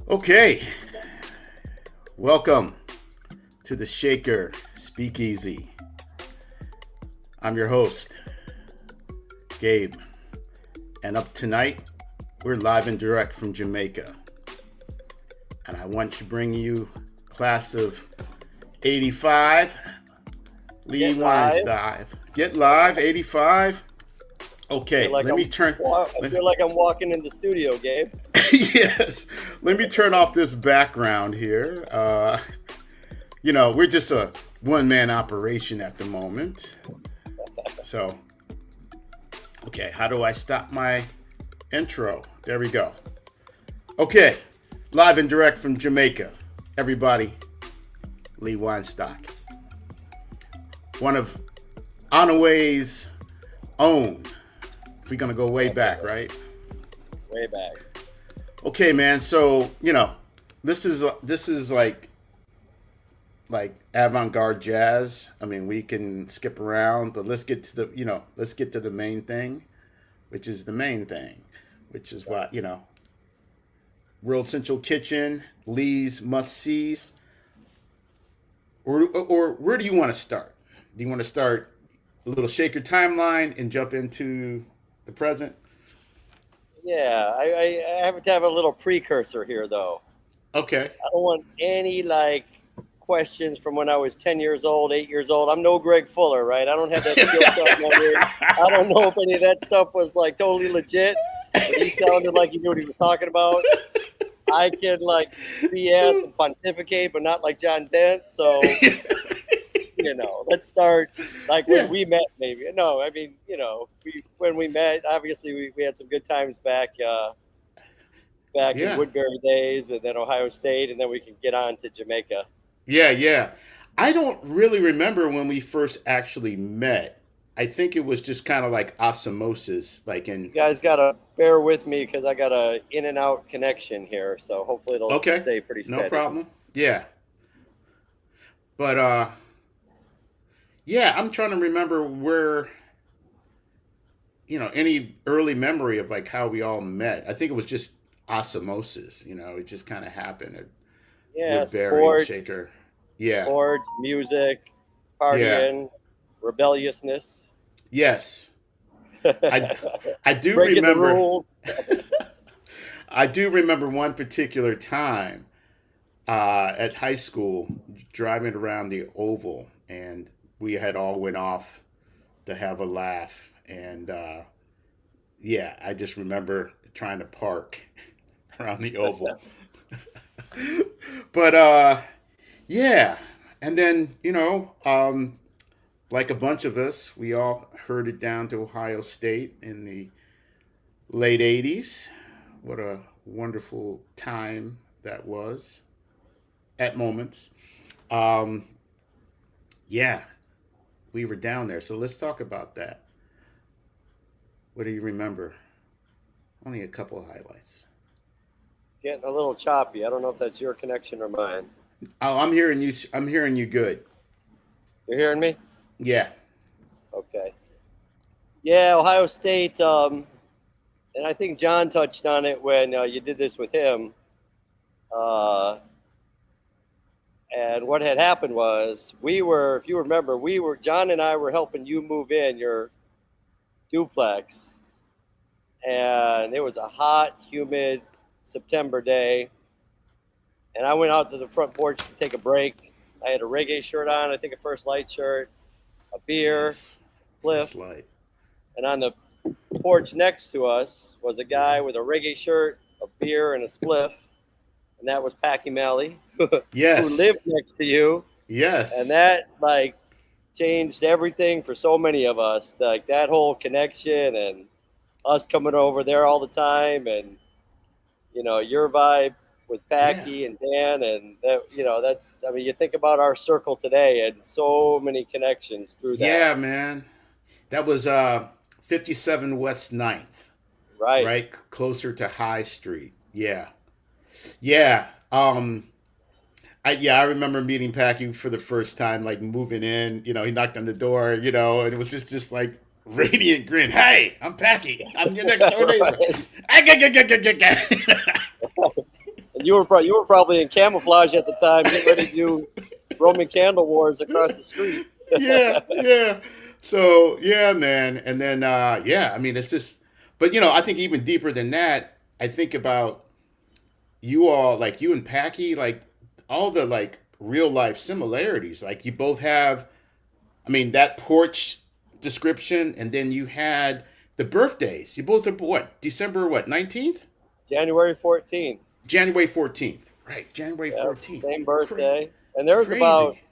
Okay, welcome to the Shaker Speakeasy. I'm your host, Gabe, and up tonight, we're live and direct from Jamaica. And I want to bring you class of 85, Lee Get live. Weinstock. Get live, 85. Feel Okay, like let me turn. I Let, feel like I'm walking in the studio, Gabe. yes, let me turn off this background here. We're just a one-man operation at the moment. So, okay, how do I stop my intro? There we go. Okay, live and direct from Jamaica. Everybody, Lee Weinstock. One of Onaway's own. If we're gonna go way back, right? Way back. Okay, man. So this is like avant-garde jazz. I mean, we can skip around, but let's get to the main thing, which is the main thing, which is what World Central Kitchen, Lee's must sees, or where do you want to start? Do you want to start a little shaker timeline and jump into the present? Yeah, I have to have a little precursor here, though. Okay. I don't want any questions from when I was 10 years old, 8 years old. I'm no Greg Fuller, right? I don't have that skill set memory. I don't know if any of that stuff was like totally legit, but he sounded like he knew what he was talking about. I can BS and pontificate, but not like John Dent. So let's start like when Yeah. we met, maybe. No, I mean, when we met, obviously we had some good times back in Yeah. Woodbury days, and then Ohio State, and then we can get on to Jamaica. Yeah, yeah. I don't really remember when we first actually met. I think it was just kind of like osmosis, like You in. guys gotta bear with me because I got a in and out connection here, so hopefully it'll Okay, stay pretty no steady. problem. Yeah, but yeah, I'm trying to remember where any early memory of like how we all met. I think it was just osmosis. It just kind of happened at Yeah, Woodbury and sports, Shaker. Yeah, music, yeah, partying, rebelliousness, yes. I I do breaking the remember. rules. I do remember one particular time at high school driving around the oval, and we had all went off to have a laugh, and yeah, I just remember trying to park around the oval. But yeah, and then like a bunch of us, we all herded down to Ohio State in the late '80s. What a wonderful time that was at moments. Um, yeah, we were down there. So let's talk about that. What do you remember? Only a couple of highlights. Getting a little choppy. I don't know if that's your connection or mine. Oh, I'm hearing you. I'm hearing you good. You're hearing me? Yeah. Okay. Yeah, Ohio State. And I think John touched on it when you did this with him. Uh, and what had happened was if you remember, John and I were helping you move in your duplex, and it was a hot, humid September day. And I went out to the front porch to take a break. I had a reggae shirt on, I think a First Light shirt, a beer, Nice. spliff, First light. and on the porch next to us was a Yeah. guy with a reggae shirt, a beer, and a spliff, and that was Packy Malley, who Yes. lived next to you, and Yes. that changed everything for so many of us. Like that whole connection and us coming over there all the time, and your vibe with Yeah. Packy and Dan, and that's, I mean, you think about our circle today, and so many connections through that. Yeah, man. That was 57 West Ninth, Right. right? Closer to High Street. Yeah. Yeah. I remember meeting Packy for the first time, like moving in. He knocked on the door, and it was just like radiant grin. Hey, I'm Packy. I'm your next door neighbor. Right. Ah, And You were probably in camouflage at the time, getting ready to do Roman candle wars across the street. Yeah, yeah. So yeah, man. And then yeah, I mean it's just but I think even deeper than that, I think about you all like you and Packy, like all the like real life similarities. Like you both have I mean that porch description and then you had the birthdays. You both are what, December what, 19th? January 14th. January 14th. Right, January Yep, 14th. same birthday. And there was about Crazy.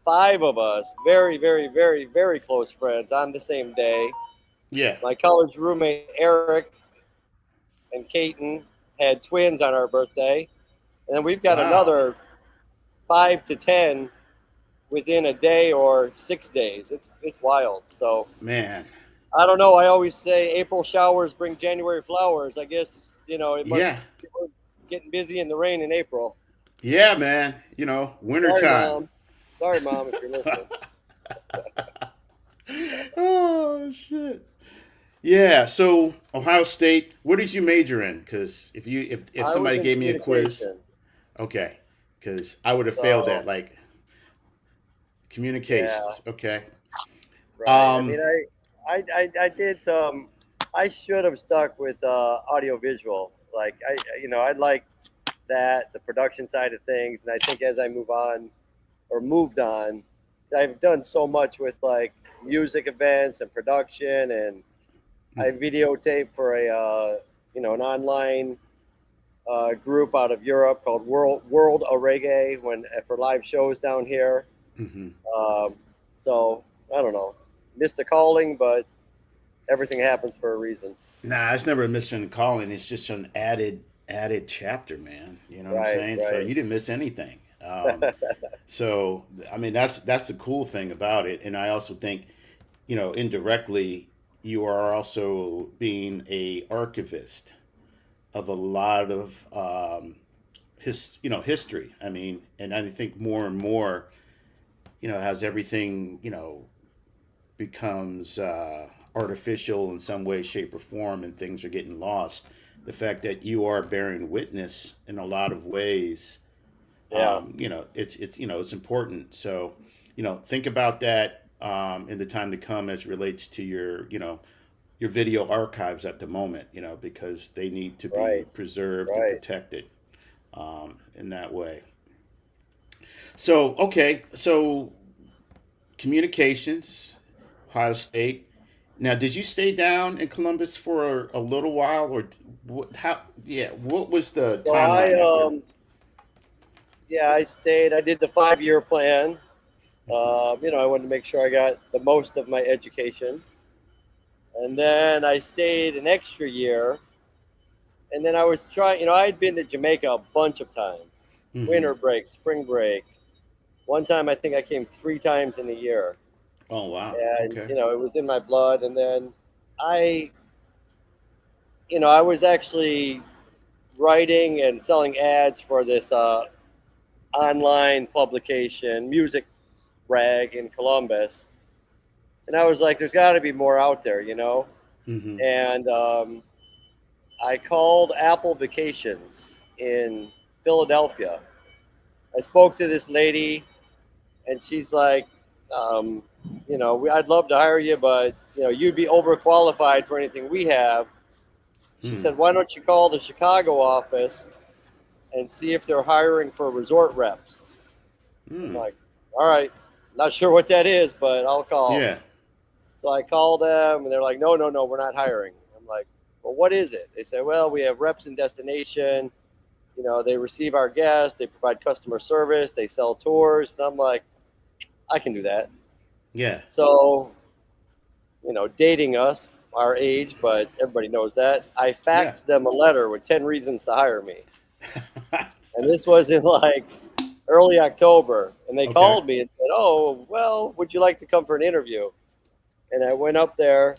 5 of us, very, very, very, very close friends on the same day. Yeah. My college roommate Eric and Caton had twins on our birthday, and then we've got Wow. another 5 to 10 within a day or 6 days. It's wild. So Man. I don't know. I always say April showers bring January flowers. I guess it Yeah. must people getting busy in the rain in April. Yeah, man. Sorry, Wintertime. mom. Sorry, mom, if you're listening. Oh shit. Yeah. So Ohio State. What did you major in? Because if I was somebody in gave me a quiz, communication. okay. Because I would have failed that. So Like yeah, communications. Okay. right. I Um. mean, I did some. I should have stuck with audio visual. Like I like that the production side of things, and I think as I moved on, I've done so much with like music events and production, and I videotape for an online group out of Europe called World of Reggae for live shows down here. Mm-hmm. Um, so I don't know, missed a calling, but everything happens for a reason. Nah, it's never a mission calling. It's just an added chapter, man. You know what I'm Right, saying? So right. you didn't miss anything. So I mean, that's the cool thing about it. And I also think, indirectly, you are also being a archivist of a lot of history. I mean, and I think more and more, as everything, becomes artificial in some way, shape, or form, and things are getting lost. The fact that you are bearing witness in a lot of ways, Yeah, it's important. So, think about that in the time to come as it relates to your video archives at the moment, because they need to be right, preserved and right. protected in that way. So, okay, so communications, Ohio State. Now, did you stay down in Columbus for a little while, or what? How? Yeah, what was the So I timeline after? yeah, I stayed. I did the 5 year plan. Hmm. I wanted to make sure I got the most of my education, and then I stayed an extra year. And then I was trying. I had been to Jamaica a bunch of times, Hmm. winter break, spring break. One time, I think I came 3 times in a year, Oh wow. and Okay. it was in my blood. And then I, I was actually writing and selling ads for this online publication, Music Rag in Columbus, and I was like, "There's got to be more out there." Hmm. And I called Apple Vacations in Philadelphia. I spoke to this lady, and she's like, um, I'd love to hire you, but you'd be overqualified for anything we have. She Hmm. said, why don't you call the Chicago office and see if they're hiring for resort reps? I'm Hmm. like, all right, not sure what that is, but I'll call. Yeah. So I call them, and they're like, no, no, no, we're not hiring. I'm like, well, what is it? They say, well, we have reps in destination. They receive our guests, they provide customer service, they sell tours. And I'm like, I can do that. Yeah. So, dating us, our age, but everybody knows that. I Yeah. faxed them a letter with 10 reasons to hire me. And this was in like early October. And they Okay. called me and said, oh, well, would you like to come for an interview? And I went up there,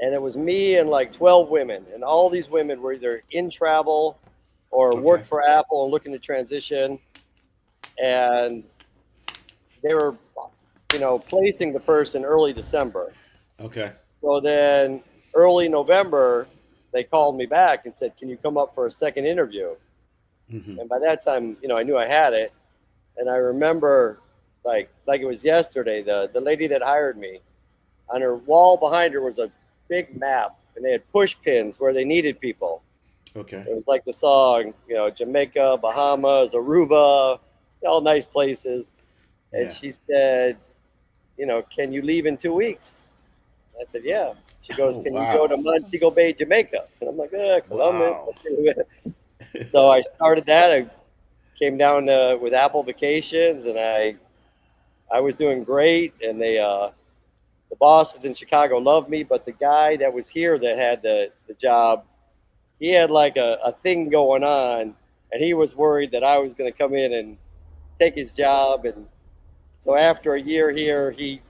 and it was me and like 12 women. And all these women were either in travel or Okay. worked for Apple and looking to transition. And they were, placing the person early December. Okay. So then early November, they called me back and said, can you come up for a second interview? Mm-hmm. And by that time, I knew I had it. And I remember, like it was yesterday, the lady that hired me, on her wall behind her was a big map, and they had push pins where they needed people. Okay. It was like the song, Jamaica, Bahamas, Aruba, all nice places. And Yeah. she said, can you leave in 2 weeks? I said, yeah. She goes, Oh can you go wow. to Montego Bay, Jamaica? And I'm like, Columbus. Wow. So I started that. I came down with Apple Vacations, and I was doing great. And the bosses in Chicago loved me, but the guy that was here that had the job, he had like a thing going on, and he was worried that I was going to come in and take his job. And so after a year here, he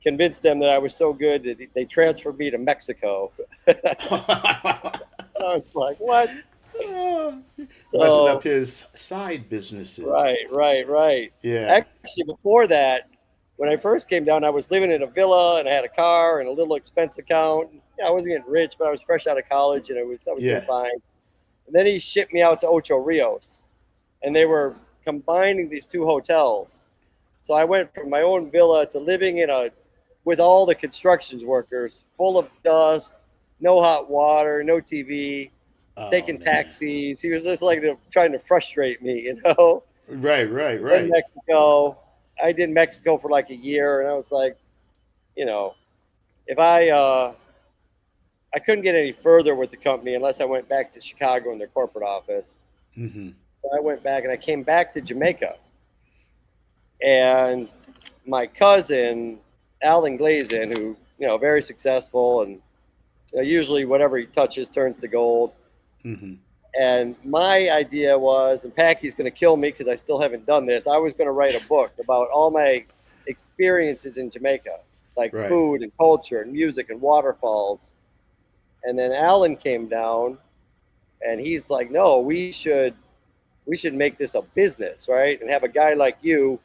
convinced them that I was so good that they transferred me to Mexico. I was like, what? Messing up So, his side businesses. right. Yeah. Actually, before that, when I first came down, I was living in a villa and I had a car and a little expense account. Yeah, I wasn't getting rich, but I was fresh out of college and I was doing Yeah. fine. And then he shipped me out to Ocho Rios, and they were combining these two hotels. So I went from my own villa to living with all the construction workers, full of dust, no hot water, no TV, Oh taking man. taxis. He was just like trying to frustrate me. Right. Right. Then Right. Mexico, I did Mexico for like a year, and I was like, you know, if I couldn't get any further with the company unless I went back to Chicago in their corporate office. Mm-hmm. So I went back and I came back to Jamaica, and my cousin Alan Glazin, who very successful, and usually whatever he touches turns to gold. Mm-hmm. And my idea was, and Packy's going to kill me because I still haven't done this. I was going to write a book about all my experiences in Jamaica, like Right. food and culture and music and waterfalls. And then Alan came down, and he's like, "No, we should make this a business, right? And have a guy like you,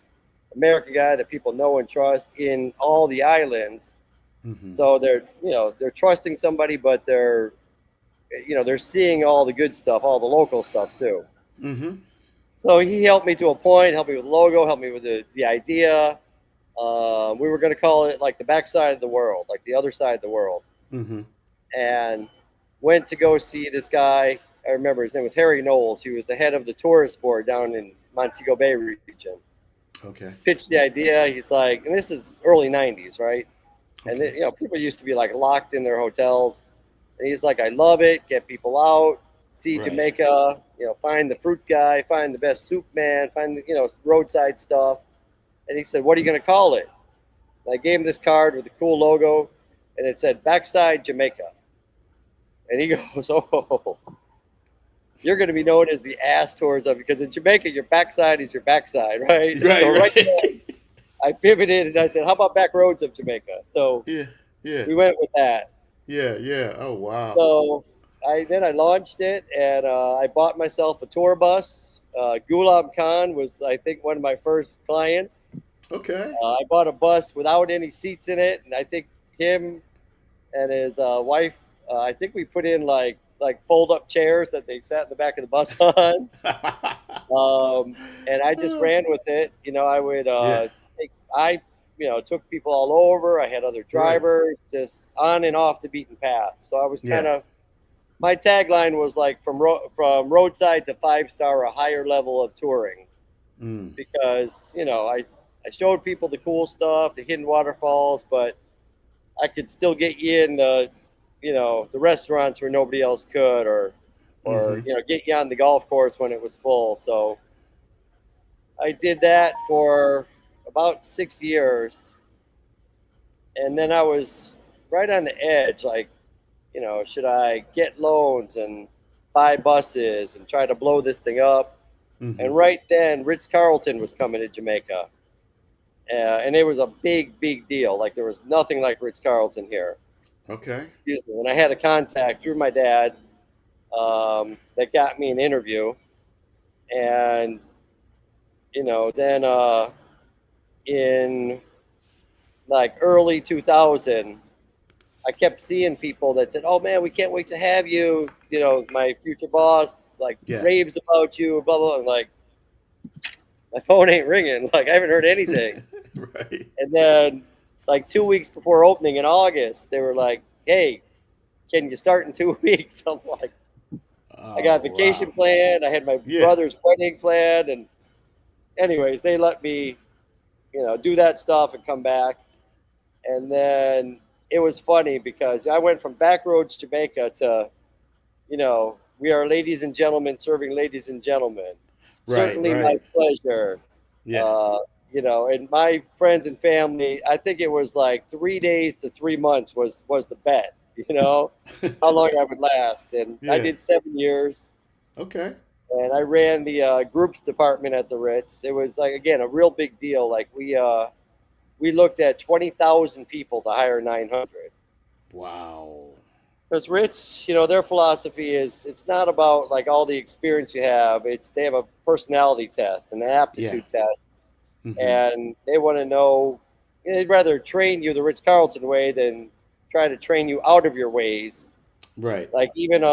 American guy that people know and trust in all the islands. Mm-hmm. So they're trusting somebody, but they're seeing all the good stuff, all the local stuff too." Mm-hmm. So he helped me to a point, helped me with the logo, helped me with the idea. We were going to call it like the backside of the world, like the other side of the world. Mm-hmm. And went to go see this guy. I remember his name was Harry Knowles. He was the head of the tourist board down in Montego Bay region. Okay. Pitched the idea. He's like, and this is early '90s, right? And Okay. people used to be like locked in their hotels. And he's like, I love it. Get people out, see Right. Jamaica. Find the fruit guy, find the best soup man, find roadside stuff. And he said, what are you going to call it? And I gave him this card with a cool logo, and it said Backside Jamaica. And he goes, oh, you're going to be known as the ass tours of it, because in Jamaica, your backside is your backside, right? Right. So right there, Right. I pivoted and I said, how about back roads of Jamaica? So Yeah. Yeah. we went with that. Yeah. Yeah. Oh wow. So I launched it, and I bought myself a tour bus. Ghulam Khan was, I think, one of my first clients. Okay. I bought a bus without any seats in it, and I think him and his wife, I think we put in like fold up chairs that they sat in the back of the bus on. And I just ran with it. I would Yeah. I took people all over. I had other Right. drivers, just on and off the beaten path. So I was kind Yeah. of, my tagline was like from roadside to 5-star, a higher level of touring, Mm. because I showed people the cool stuff, the hidden waterfalls, but I could still get you in the restaurants where nobody else could, or Mm-hmm. get you on the golf course when it was full. So I did that for about 6 years, and then I was right on the edge, like, should I get loans and buy buses and try to blow this thing up? Mm-hmm. And right then, Ritz Carlton was coming to Jamaica, and it was a big deal. Like, there was nothing like Ritz Carlton here. Okay. Excuse me. And I had a contact through my dad, that got me an interview, and then in like early 2000, I kept seeing people that said, "Oh man, we can't wait to have you." You know, my future boss like Yeah. raves about you, blah blah. I'm like, my phone ain't ringing. Like I haven't heard anything. Right. And then, like 2 weeks before opening in August, they were like, "Hey, can you start in 2 weeks?" I'm like, I got Oh, vacation wow. planned. I had my Yeah. brother's wedding planned, and anyways, they let me, do that stuff and come back. And then it was funny because I went from Backroads Jamaica to, we are ladies and gentlemen serving ladies and gentlemen. Right, Certainly my right. pleasure. Yeah. Uh, and my friends and family, I think it was like 3 days to 3 months was the bet, how long I would last. And I Yeah. did 7 years. Okay. And I ran the groups department at the Ritz. It was like again a real big deal. Like we looked at 20,000 people to hire 900. Wow. Because Ritz, their philosophy is it's not about like all the experience you have. It's they have a personality test and an Yeah. aptitude test, Hmm. and they want to know. They'd rather train you the Ritz Carlton way than try to train you out of your ways. Right. Like even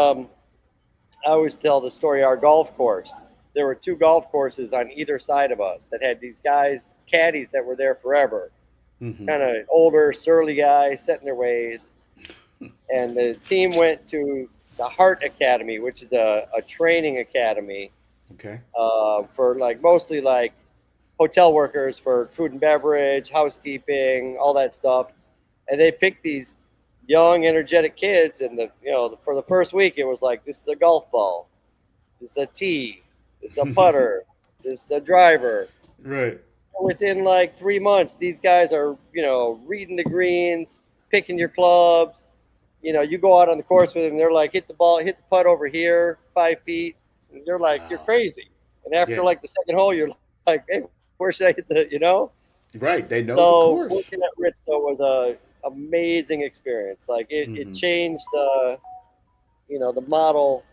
I always tell the story. Our golf course. There were two golf courses on either side of us that had these guys, caddies that were there forever. Hmm. Kind of older, surly guys, set in their ways. And the team went to the Heart Academy, which is a training academy Okay. for like mostly like hotel workers for food and beverage, housekeeping, all that stuff. And they picked these young, energetic kids, and for the first week it was like this is a golf ball, this is a tee, this is a putter, this is a driver. Right. Within like 3 months, these guys are reading the greens, picking your clubs. You go out on the course with them, they're like, hit the ball, hit the putt over here, 5 feet. And they're like, you're Wow. crazy. And after Yeah. like the second hole, you're like, hey, where should I hit the? Right. They know the So course. working at Ritz though was a amazing experience. Like it Hmm. changed the model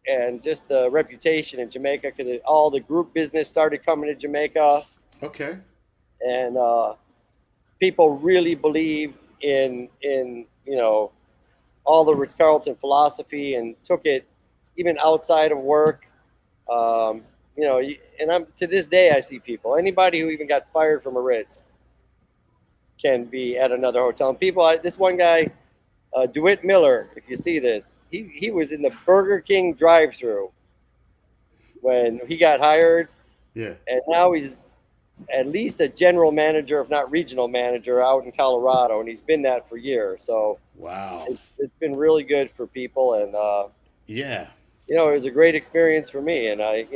and just the reputation in Jamaica because all the group business started coming to Jamaica, Okay. and people really believed in all the Ritz Carlton philosophy and took it even outside of work. Um, and I'm to this day I see people, anybody who even got fired from a Ritz can be at another hotel. And this one guy, DeWitt Miller, if you see this, he was in the Burger King drive-through when he got hired, Yeah. and now he's at least a general manager, if not regional manager, out in Colorado, and he's been that for years. So Wow. it's been really good for people, and Yeah. it was a great experience for me, and it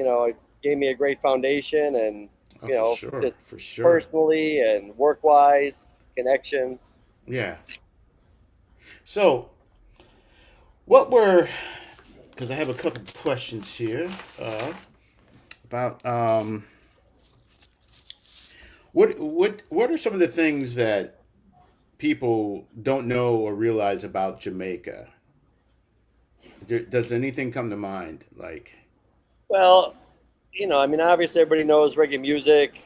gave me a great foundation, and Oh, for sure. just For sure. personally and work wise connections. Yeah. So, what were, because I have a couple questions here about what are some of the things that people don't know or realize about Jamaica? Does anything come to mind? Like, Well, I mean, obviously everybody knows reggae music,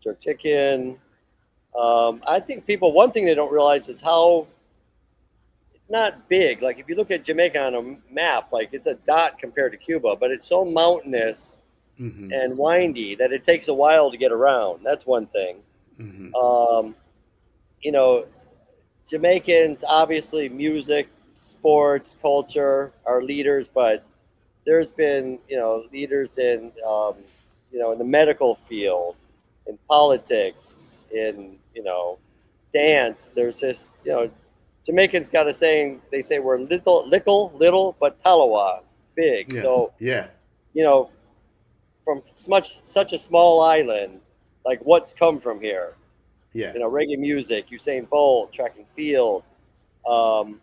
jerk chicken. I think people one thing they don't realize is how it's not big. Like if you look at Jamaica on a map, like it's a dot compared to Cuba, but it's so mountainous hmm, and windy that it takes a while to get around. That's one thing. hmm, Um, you know, Jamaicans obviously music, sports, culture are leaders, but there's been leaders in the medical field, in politics, in dance. There's this Jamaicans got a saying. They say we're little, but talawa, big. yeah, So yeah, you know, from such a small island, like what's come from here? yeah, Reggae music, Usain Bolt, track and field, um,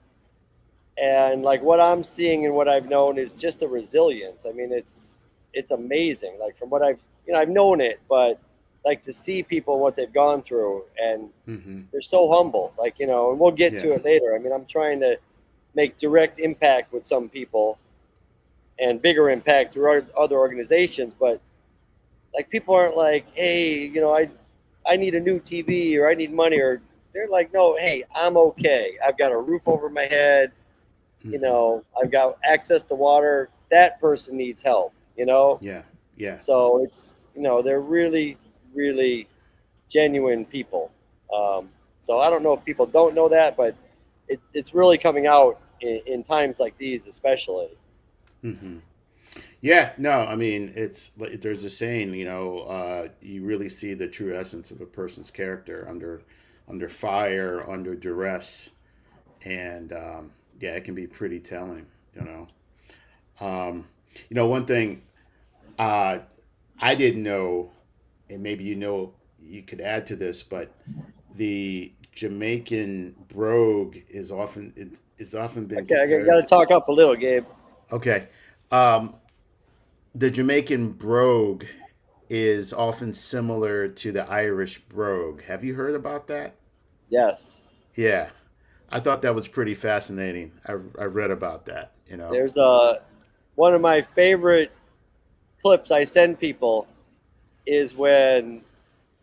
and like what I'm seeing and what I've known is just a resilience. I mean, it's amazing. Like from what I've known it, but like to see people and what they've gone through, and hmm, they're so humble. Like and we'll get yeah, to it later. I mean, I'm trying to make direct impact with some people and bigger impact through other organizations, but like people aren't like, hey, I need a new TV or I need money or they're like, no, hey, I'm okay. I've got a roof over my head. Hmm. I've got access to water. That person needs help. Yeah. Yeah. So they're really, really genuine people. So I don't know if people don't know that, but it's really coming out in times like these, especially. Hmm. Yeah, no, I mean, it's like there's a saying, you really see the true essence of a person's character under fire, under duress, and yeah, it can be pretty telling, you know. Um, one thing uh, I didn't know, and maybe you could add to this, but the Jamaican brogue is often been Okay, I got compared to to, talk up a little, Gabe. okay. Um, the Jamaican brogue is often similar to the Irish brogue. Have you heard about that? Yes, Yeah, I thought that was pretty fascinating. I read about that. there's one of my favorite clips I send people is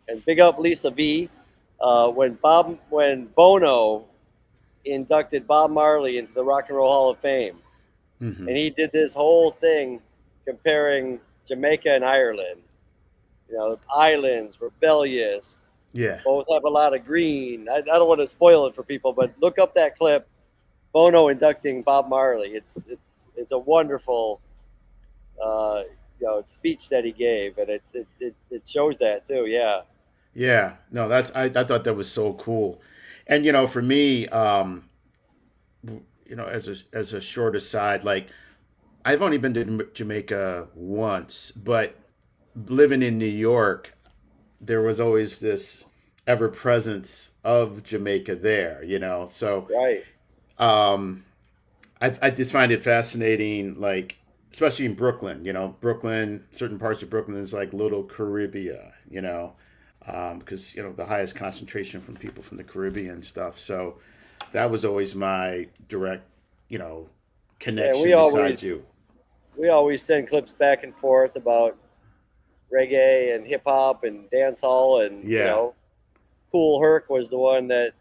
and big up Lisa V, when Bono inducted Bob Marley into the Rock and Roll Hall of Fame, Hmm. and he did this whole thing comparing Jamaica and Ireland. Islands, rebellious, Yeah, both have a lot of green. I don't want to spoil it for people, but look up that clip, Bono inducting Bob Marley. It's a wonderful uh, speech that he gave, and it shows that too. Yeah, yeah. No, I thought that was so cool, and for me, as a short aside, like I've only been to Jamaica once, but living in New York, there was always this ever presence of Jamaica there. So right. um, I just find it fascinating, like especially in Brooklyn. Brooklyn, certain parts of Brooklyn is like little Caribbean. Because the highest concentration from people from the Caribbean stuff. So that was always my direct, you know, Yeah, connection. Besides you, we always send clips back and forth about reggae and hip hop and dancehall, and yeah, Cool Herc was the one that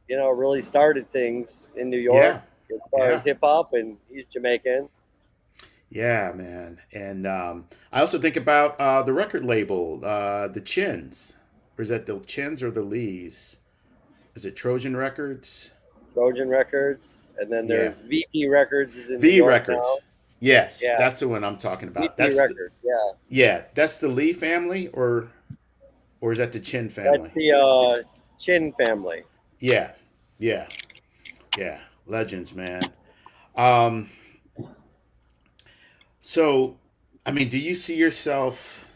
really started things in New York yeah, as far as yeah, hip hop, and he's Jamaican. yeah, man. And I also think about the record label, the Chins, or is that the Chins or the Lees? Is it Trojan Records? Trojan Records, and then Yeah, there's VP Records is in New V York now. Records. Yes, Yeah, that's the one I'm talking about. VP Records. Yeah, That's the Lee family, or is that the Chin that's family? the Chin family. Yeah, yeah, yeah. Legends, man. Um, so, I mean, do you see yourself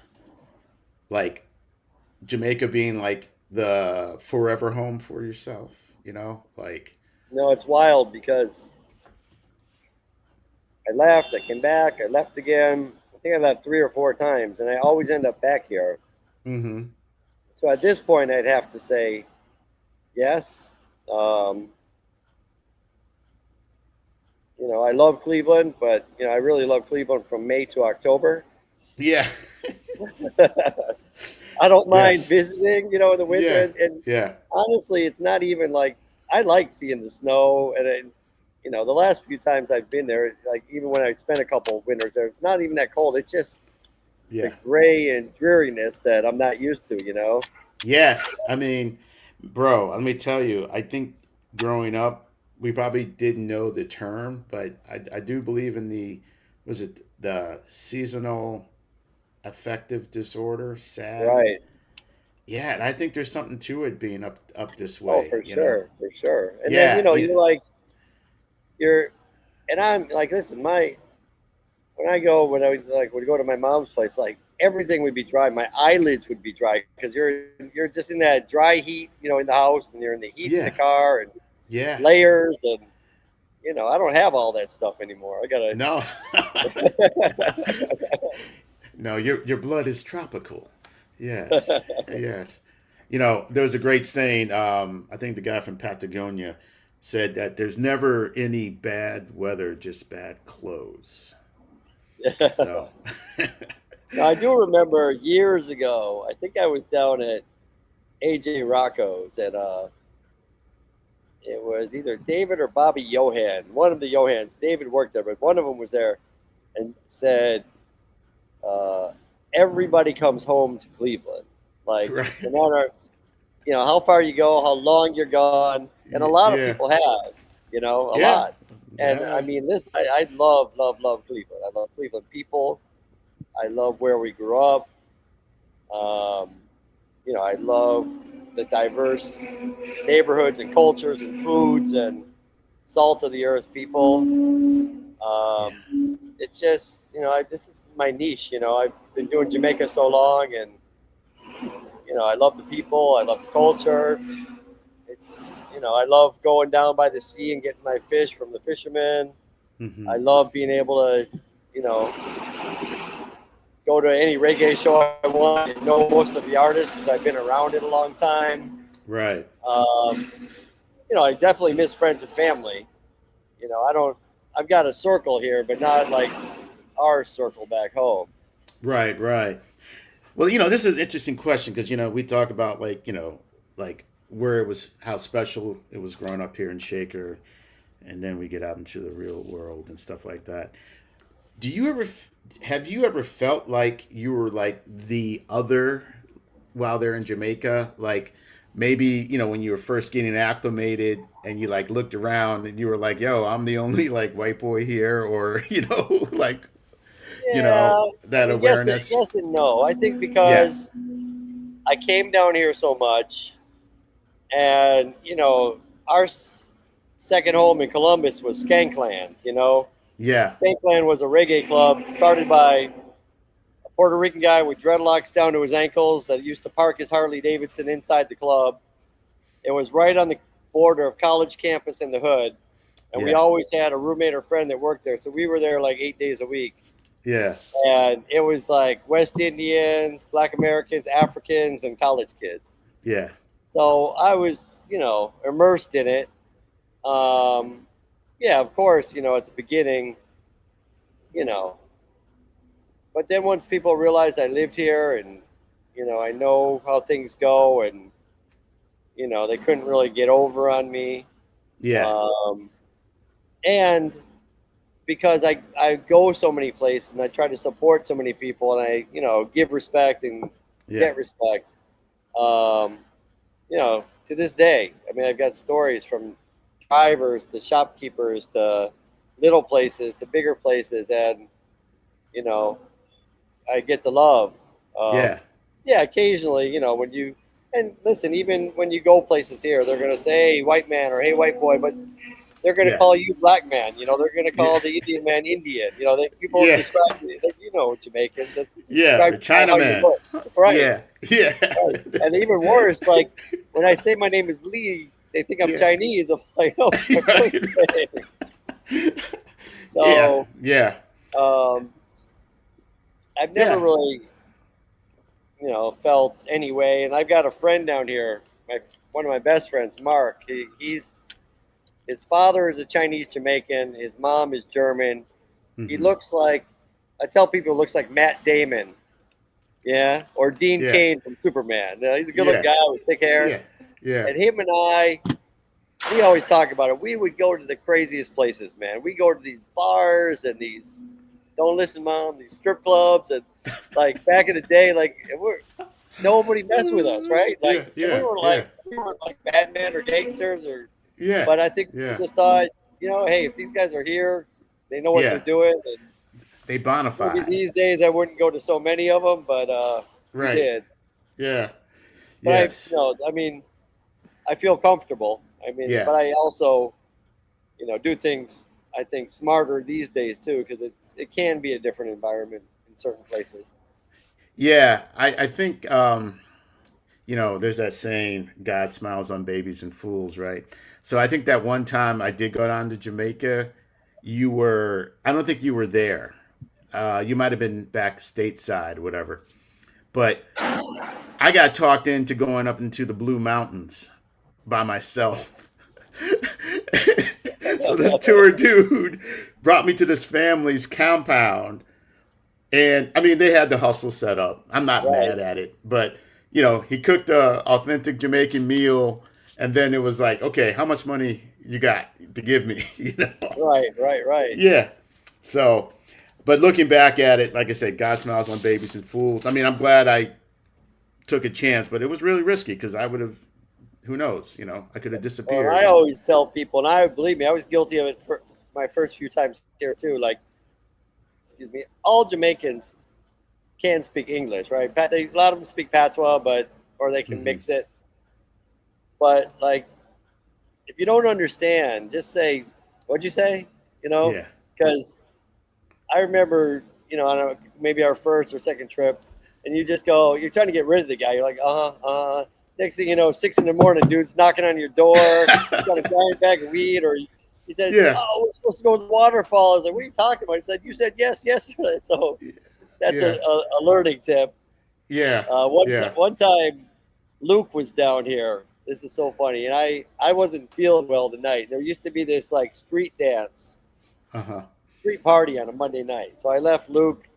like Jamaica being like the forever home for yourself? Like, No, it's wild because I left, I came back, I left again. I think I left 3 or 4 times, and I always end up back here. mm-hmm. So at this point, I'd have to say yes. Um, I love Cleveland, but I really love Cleveland from May to October. Yeah, I don't mind yes, visiting, in the winter, yeah, and yeah, honestly, it's not even like I like seeing the snow, and the last few times I've been there, like even when I spent a couple of winters there, it's not even that cold. It's just the yeah. gray and dreariness that I'm not used to. Yes, I mean, bro, let me tell you, I think growing up, we probably didn't know the term, but I do believe in was it the seasonal affective disorder, SAD? Right. Yeah, and I think there's something to it being up this Oh, way, for sure, for sure. And then Yeah, yeah, you're, and I'm like, listen, when I would go to my mom's place, like everything would be dry. My eyelids would be dry because you're just in that dry heat, in the house, and you're in the heat in the yeah, car, and yeah. layers, and I don't have all that stuff anymore. I gotta. No, no, your blood is tropical. Yes, yes. There was a great saying. I think the guy from Patagonia said that there's never any bad weather, just bad clothes. So, Now, I do remember years ago. I think I was down at AJ Rocco's at It was either David or Bobby Johan. One of the Johans. David worked there, but one of them was there and said, uh, "Everybody comes home to Cleveland. Like Right. no matter how far you go, how long you're gone, and a lot of Yeah. people have, a Yeah. lot. And I Yeah. mean, this I love, love, love Cleveland. I love Cleveland people. I love where we grew up. Um, I love the diverse neighborhoods and cultures and foods and salt of the earth people. Yeah. It's just, this is my niche. I've been doing Jamaica so long, and I love the people. I love the culture. It's, I love going down by the sea and getting my fish from the fishermen. Hmm. I love being able to, you know, go to any reggae show I want and know most of the artists because I've been around it a long time. Right. Um, I definitely miss friends and family. I don't. I've got a circle here, but not like our circle back home. Right. Right. Well, this is an interesting question because we talk about like like where it was, how special it was growing up here in Shaker, and then we get out into the real world and stuff like that. Do you ever have you ever felt like you were like the other while they're in Jamaica? Like maybe, when you were first getting acclimated and you like looked around and you were like, yo, I'm the only like white boy here, or, like, Yeah, I that mean, awareness. yes and no. I think Yeah. because I came down here so much, and our second home in Columbus was Skankland. Yeah. Skankland was a reggae club started by a Puerto Rican guy with dreadlocks down to his ankles that used to park his Harley Davidson inside the club. It was right on the border of college campus in the hood, and we Yeah. always had a roommate or friend that worked there, so we were there like 8 days a week. Yeah. And it was like West Indians, Black Americans, Africans, and college kids. Yeah. So I was, immersed in it. Um, yeah, of course, at the beginning, you know, but then once people realized I lived here and, I know how things go and, they couldn't really get over on me. Yeah. Um, and because I go so many places and I try to support so many people and I, give respect and Yeah. get respect. Um, to this day, I mean, I've got stories from drivers to shopkeepers to little places to bigger places, and you know, I get the love. Yeah. Yeah, occasionally, when you and listen, even when you go places here, they're gonna say, "Hey, white man," or "Hey, white boy," but they're gonna Yeah. call you black man. They're gonna Yeah. call the Indian man Indian. People Yeah. describe you. Jamaicans. That's Yeah. describe The you by how you Chinaman. look. Right. Yeah. Yeah. Right. And even worse, like when I say my name is Lee, they think I'm Yeah. Chinese. I'm like, oh, my first Right. name. Yeah. So Yeah. um, I've never Yeah. really, felt any way. And I've got a friend down here, one of my best friends, Mark. His father is a Chinese Jamaican. His mom is German. He Hmm. looks like I tell people, he looks like Matt Damon. Yeah, or Dean Yeah. Cain from Superman. He's a good-looking Yeah. guy with thick hair. Yeah. Yeah. And him and I, we always talk about it. We would go to the craziest places, man. We go to these bars and these don't listen, mom, these strip clubs, and like back in the day, like nobody messed with us, right? Yeah. Like and Yeah. Yeah. we weren't like bad men or gangsters or, Yeah. but I think we Yeah. just thought, hey, if these guys are here, they know what they're Yeah. doing. And They maybe bonafide. these days I wouldn't go to so many of them, but we Right. did. Yeah. But Yes. I mean, I feel comfortable. I mean, Yeah. but I also, do things I think smarter these days too, because it can be a different environment in certain places. Yeah. I think there's that saying, God smiles on babies and fools, right? So I think that one time I did go down to Jamaica, I don't think you were there. You might have been back stateside, whatever. But I got talked into going up into the Blue Mountains by myself. So this tour dude brought me to this family's compound. And I mean, they had the hustle set up. I'm not Right. mad at it, but he cooked a authentic Jamaican meal, and then it was like, okay, how much money you got to give me? Right. Yeah. So, but looking back at it, like I said, God smiles on babies and fools. I mean, I'm glad I took a chance, but it was really risky because I would have, who knows, I could have Well, disappeared. I always tell people, and I believe me, I was guilty of it for my first few times here too. Like, excuse me, all Jamaicans can speak English, right? A lot of them speak patois, or they can Hmm. mix it. But like, if you don't understand, just say, "What'd you say?" You know, Yeah. because I remember, on maybe our first or second trip, and you just go, you're trying to get rid of the guy. You're like, Next thing you know, 6 in the morning, dude's knocking on your door. He's got a giant bag of weed, or he said, Yeah. "Oh, we're supposed to go to the waterfall." I was like, "What are you talking about?" He said, "You said yes yesterday." So that's Yeah. a learning tip. Yeah. Yeah. One time, Luke was down here. This is so funny, and I wasn't feeling well tonight. There used to be this like Uh huh. street party on a Monday night. So I left Luke,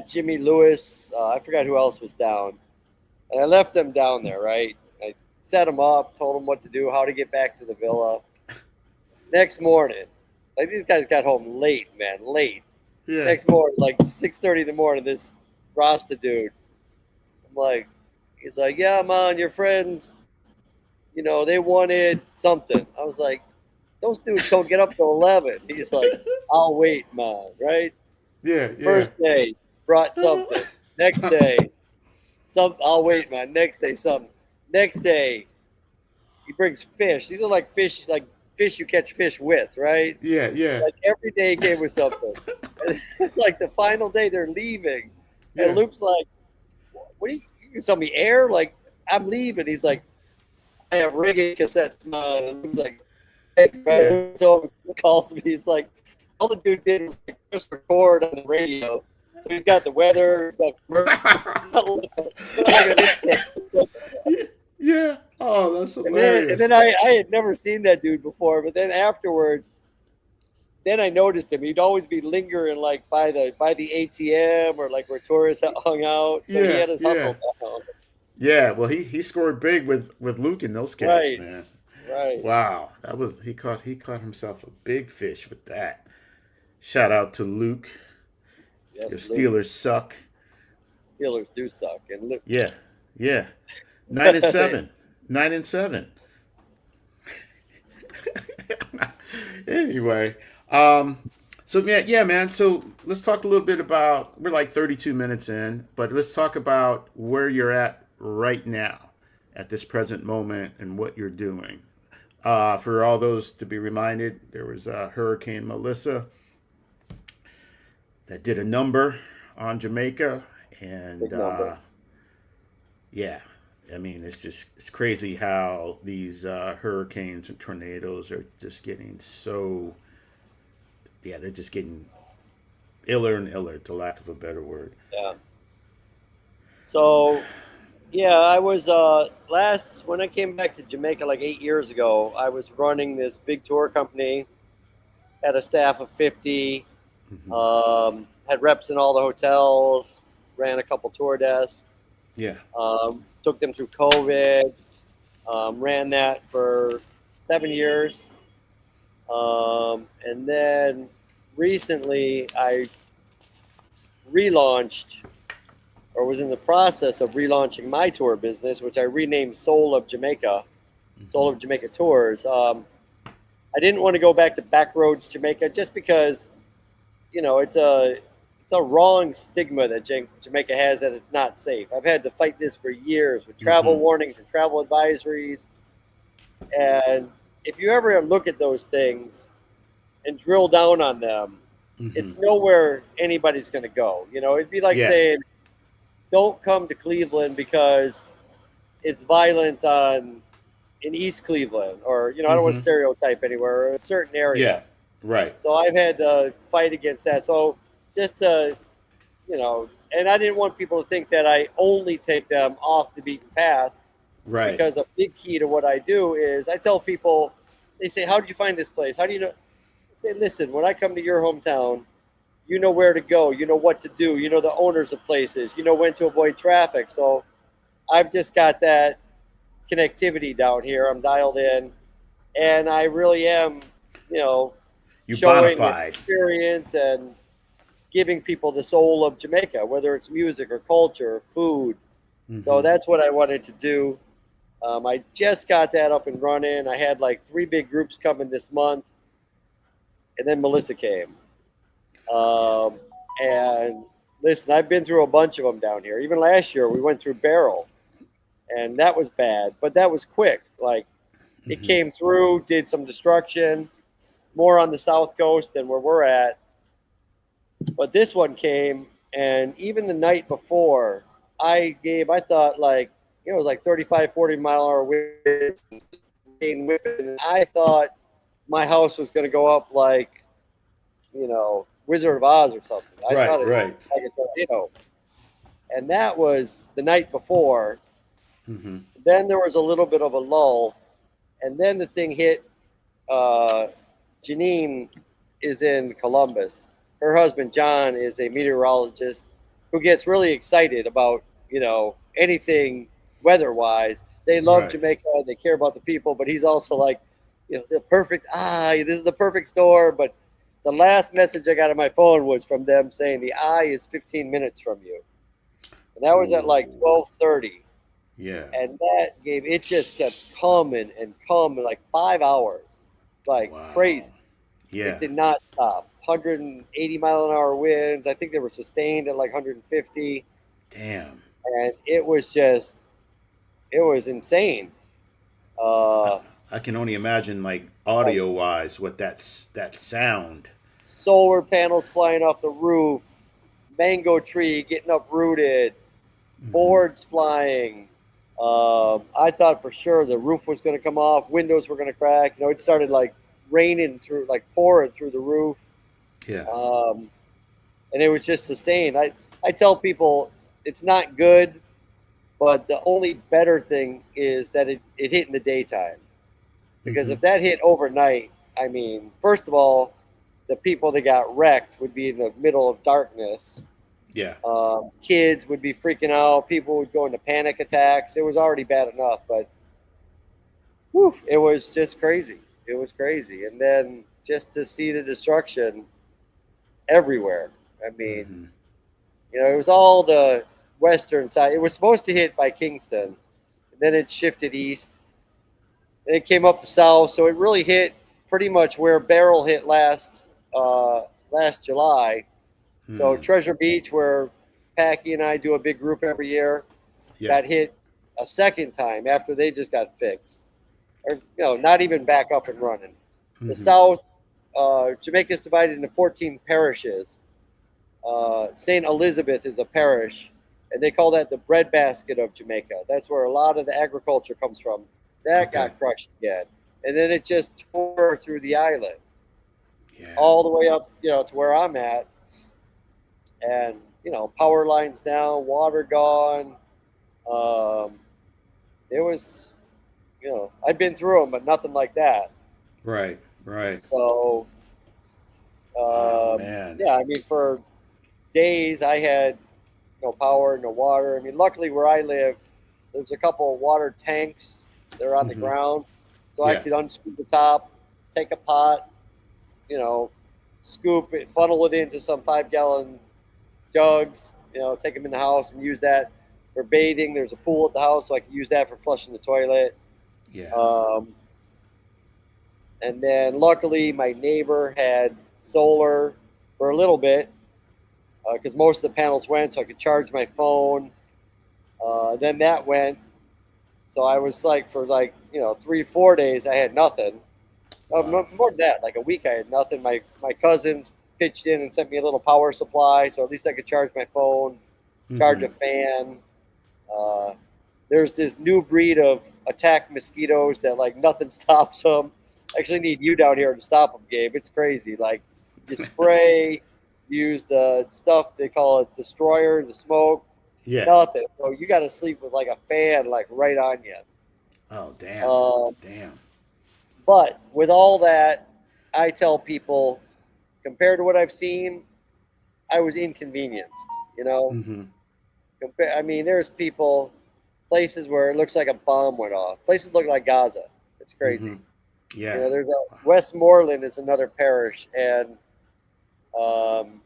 Jimmy Lewis, I forgot who else was down, and I left them down there. Right, I set them up, told them what to do, how to get back to the villa. Next morning, like these guys got home late, man, late. Yeah. Next morning, like 6:30 in the morning, this Rasta dude. I'm like, he's like, "Yeah, man, your friends, they wanted something." I was like, "Those dudes don't get up till 11." He's like, "I'll wait, man." Right? Yeah. Yeah. First day, brought something. Next day, I'll wait, man. Next day, something. Next day, he brings fish. These are like fish you catch fish with, right? Yeah. Yeah. Like every day he came with something. And like the final day, they're leaving, and Yeah. Luke's like, "What are you can sell me air? Like I'm leaving." He's like, "I have reggae cassettes, man." And Luke's like, "Hey, Yeah. man." So he calls me. He's like, all the dude did was like just record on the radio. So he's got the weather, he's got commercials, he's got like a mixtape. Yeah. Oh, that's And hilarious. then I had never seen that dude before, but then afterwards, then I noticed him. He'd always be lingering like by the ATM or like where tourists hung out. So he Yeah. had his Yeah. hustle down. Yeah. Well, he scored big with Luke in those cats, Right, man. right. Wow, that was he caught himself a big fish with that. Shout out to Luke. Your Yes, Luke. Steelers suck. Steelers do suck. And Luke, Yeah. Yeah. 9-7. 9-7. Anyway, so yeah, man. So let's talk a little bit about. We're like 32 minutes in, but let's talk about where you're at right now, at this present moment, and what you're doing. For all those to be reminded, there was Hurricane Melissa that did a number on Jamaica, and big number. yeah, I mean it's crazy how these hurricanes and tornadoes are just getting so they're just getting iller and iller, to lack of a better word. Yeah. So yeah, I was last when I came back to Jamaica like 8 years ago. I was running this big tour company, had a staff of 50, Hmm. had reps in all the hotels, ran a couple tour desks, Yeah, took them through COVID, ran that for 7 years, and then recently I relaunched or was in the process of relaunching my tour business, which I renamed Soul of Jamaica, Soul hmm, of Jamaica Tours. I didn't want to go back to Backroads Jamaica just because, it's a wrong stigma that Jamaica has that it's not safe. I've had to fight this for years with travel hmm, warnings and travel advisories. And if you ever look at those things and drill down on them, hmm. it's nowhere anybody's going to go. It'd be like Yeah, saying, don't come to Cleveland because it's violent in East Cleveland, or I don't want to hmm, stereotype anywhere, or a certain yeah, area. right, So I've had to fight against that. So just to and I didn't want people to think that I only take them off the beaten path, right. because a big key to what I do is I tell people, they say, "How did you find this place? How do you know?" I say, "Listen, when I come to your hometown, you know where to go, you know what to do, you know the owners of places, you know when to avoid traffic." So I've just got that connectivity down here. I'm dialed in, and I really am, you know, You showing an bonafide. experience and giving people the soul of Jamaica, whether it's music or culture or food. So Hmm. that's what I wanted to do. I just got that up and running. I had like three big groups coming this month, and then Melissa came. Yeah. Um, and listen, I've been through a bunch of them down here. Even last year, we went through Barrel, and that was bad, but that was quick. Like it Hmm. came through, did some destruction, more on the south coast than where we're at. But this one came, and even the night before, I thought like, it was like 35, 40-mile-an-hour winds, rain whipping. And I thought my house was going to go up like, Wizard of Oz or something. I thought Right, it right. like a tornado. And that was the night before. Hmm. Then there was a little bit of a lull, and then the thing hit. Uh, Janine is in Columbus. Her husband John is a meteorologist who gets really excited about anything weather-wise. They love Right. Jamaica. They care about the people, but he's also like, the perfect. This is the perfect storm. But the last message I got on my phone was from them saying the eye is 15 minutes from you, and that was at like Ooh. 12:30, Yeah. and that game it just kept coming and coming like 5 hours, like Wow. crazy. It Yeah. did not stop. 180-mile-an-hour winds. I think they were sustained at like 150, Damn. and it was insane. I, Uh, I can only imagine, like, like audio wise, what that sound. solar panels flying off the roof, mango tree getting uprooted, Hmm. boards flying. I thought for sure the roof was going to come off, windows were going to crack. It started like raining through, like pouring through the roof, Yeah. um, and it was just sustained. I tell people it's not good, but the only better thing is that it hit in the daytime. Because Hmm. if that hit overnight, I mean, first of all, the people that got wrecked would be in the middle of darkness. Yeah. Kids would be freaking out. People would go into panic attacks. It was already bad enough, but whew, it was just crazy. It was crazy. And then just to see the destruction everywhere. I mean, Hmm. it was all the western side. It was supposed to hit by Kingston, and then it shifted east. And it came up the south, so it really hit pretty much where Barrel hit last July. So Hmm. Treasure Beach, where Packy and I do a big group every year, Yeah. got hit a second time after they just got fixed, or not even back up and running. The Hmm. South, Jamaica is divided into 14 parishes. Saint Elizabeth is a parish, and they call that the breadbasket of Jamaica. That's where a lot of the agriculture comes from. That Okay. got crushed again, and then it just tore through the island Yeah. all the way up, to where I'm at, and power lines down, water gone. Um, it was, I've been through them, but nothing like that. Right. Right. So, Wow, man. yeah, I mean, for days I had no power, no water. I mean, luckily where I live, there's a couple of water tanks. They're on the Hmm. ground, so I Yeah. could unscrew the top, take a pot, you know, scoop it, funnel it into some 5-gallon jugs, take them in the house and use that for bathing. There's a pool at the house, so I can use that for flushing the toilet. Yeah. Um, and then luckily, my neighbor had solar for a little bit because most of the panels went, so I could charge my phone. Then that went, so I was like for 3 4 days I had nothing. Wow. More than that, like a week I had nothing. My cousins pitched in and sent me a little power supply, so at least I could charge my phone, charge Hmm. a fan. Uh, there's this new breed of attack mosquitoes that like nothing stops them. I actually need you down here to stop them, Gabe. It's crazy. Like you spray, use the stuff they call it destroyer, the smoke, Yeah. nothing. So you got to sleep with like a fan like right on you. Oh, damn. Um, Damn. but with all that, I tell people compared to what I've seen, I was inconvenienced. Hmm. I mean, there's people. places where it looks like a bomb went off. Places look like Gaza. It's Hmm. crazy. Yeah. There's a Westmoreland is another parish, and um,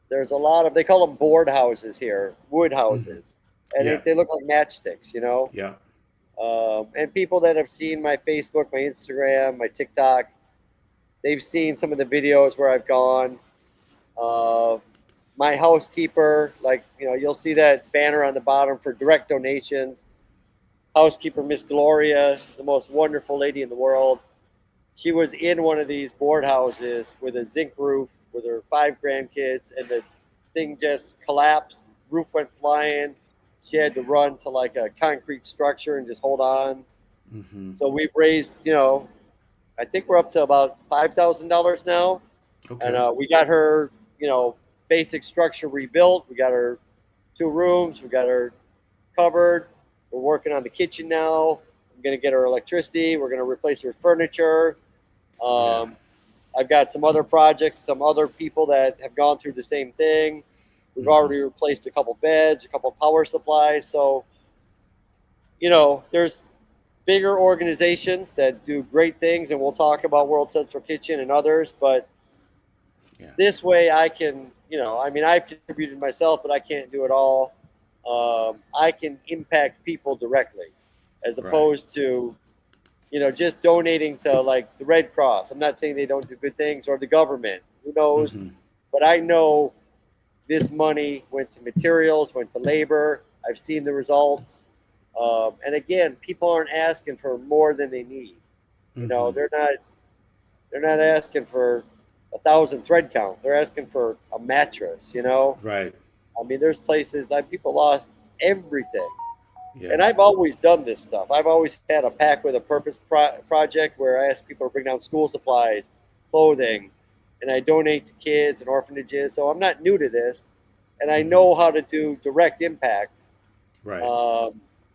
there's a lot of, they call them board houses here, wood Hmm. houses, and Yeah. they look like matchsticks. Yeah. And people that have seen my Facebook, my Instagram, my TikTok, they've seen some of the videos where I've gone. Uh, my housekeeper, like, you'll see that banner on the bottom for direct donations. Housekeeper Miss Gloria, the most wonderful lady in the world. She was in one of these board houses with a zinc roof with her 5 grandkids, and the thing just collapsed. Roof went flying. She had to run to like a concrete structure and just hold on. Hmm. So we've raised, I think we're up to about $5,000 now, and Okay. we got her, you know, basic structure rebuilt. We got her 2 rooms. We got her covered. We're working on the kitchen now. I'm gonna get her electricity. We're gonna replace her furniture. Yeah. Um, I've got some other projects, some other people that have gone through the same thing. We've Hmm. already replaced a couple beds, a couple power supplies. So, there's bigger organizations that do great things, and we'll talk about World Central Kitchen and others. But Yeah. this way, I can, I mean, I've contributed myself, but I can't do it all. I can impact people directly, as Right. opposed to, just donating to like the Red Cross. I'm not saying they don't do good things, or the government. Who knows? Hmm. But I know this money went to materials, went to labor. I've seen the results. And again, people aren't asking for more than they need. Hmm. They're not asking for 1,000 thread count. They're asking for a mattress. Right. I mean, there's places that people lost everything. And Yeah. I've always done this stuff. I've always had a pack with a purpose project where I ask people to bring down school supplies, clothing, and I donate to kids and orphanages. So I'm not new to this, and I Hmm. know how to do direct impact, Right.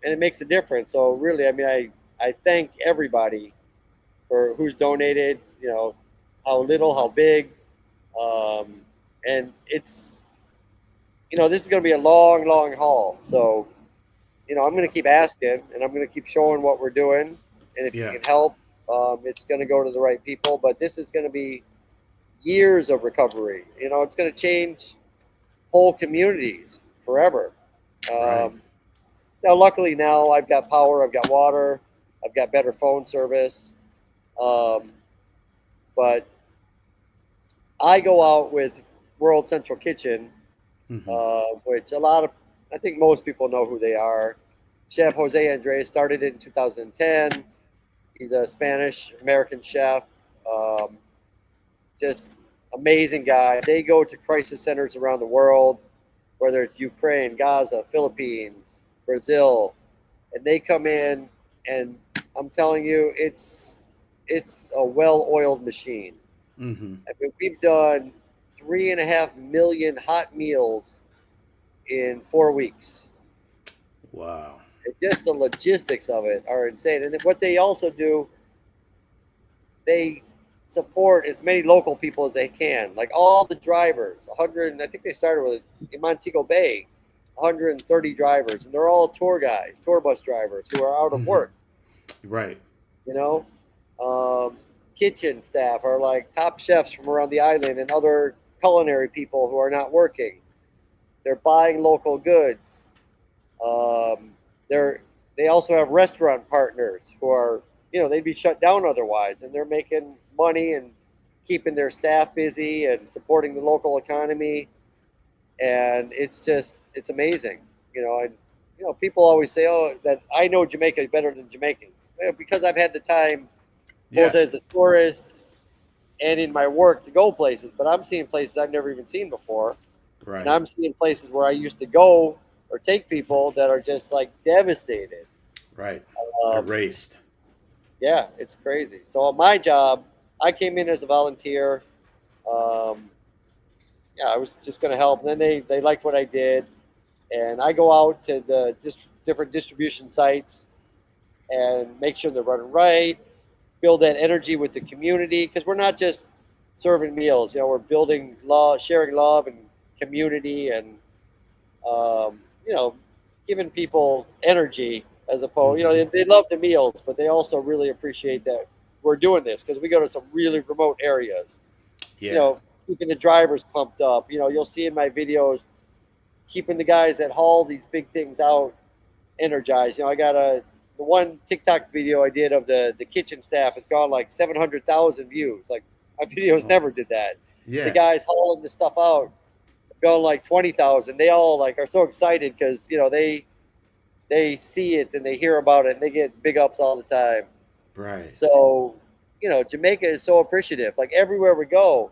and it makes a difference. So really, I mean, I thank everybody for who's donated. How little, how big, um, and it's this is going to be a long, long haul. So I'm going Yeah. to keep asking, and I'm going to keep showing what we're doing. And if you Yeah. can help, it's going to go to the right people. But this is going to be years of recovery. It's going to change whole communities forever. Right. Um, Now, luckily, now I've got power, I've got water, I've got better phone service. Um, but I go out with World Central Kitchen, Hmm. which I think most people know who they are. Chef Jose Andres started it in 2010. He's a Spanish American chef. Um, just amazing guy. They go to crisis centers around the world, whether it's Ukraine, Gaza, Philippines, Brazil, and they come in, and I'm telling you, it's a well-oiled machine. Hmm. I mean, we've done 3.5 million hot meals in 4 weeks. Wow. And just the logistics of it are insane. And then what they also do, they support as many local people as they can. Like all the drivers, 100. I think they started with in Montego Bay, 130 drivers, and they're all tour guys, tour bus drivers who are out of Hmm. work. Right. You know, um, kitchen staff are like top chefs from around the island and other culinary people who are not working. They're buying local goods. Um, they're they also have restaurant partners who are they'd be shut down otherwise, and they're making money and keeping their staff busy and supporting the local economy. And it's amazing. And people always say, oh, that I know Jamaica better than Jamaicans. Well, because I've had the time both Yes. as a tourist and in my work to go places, but I'm seeing places I've never even seen before, and Right. I'm seeing places where I used to go or take people that are just like devastated. Right. Um, Erased. yeah, it's crazy. So on my job, I came in as a volunteer. Um, yeah, I was just going to help. And then they liked what I did, and I go out to the different distribution sites and make sure they're running right, build that energy with the community, because we're not just serving meals. We're building love, sharing love and community, and um, you know, giving people energy as opposed, Mm-hmm. they love the meals, but they also really appreciate that we're doing this because we go to some really remote areas. You Yeah. know, keeping the drivers pumped up. You'll see in my videos keeping the guys that haul these big things out energized. I got the one TikTok video I did of the kitchen staff has gone like 700,000 views. Like my videos Oh, never did that. The yeah. guys hauling the stuff out have gone like 20,000. They all like are so excited because they see it and they hear about it and they get big ups all the time. Right. So Jamaica is so appreciative. Like everywhere we go,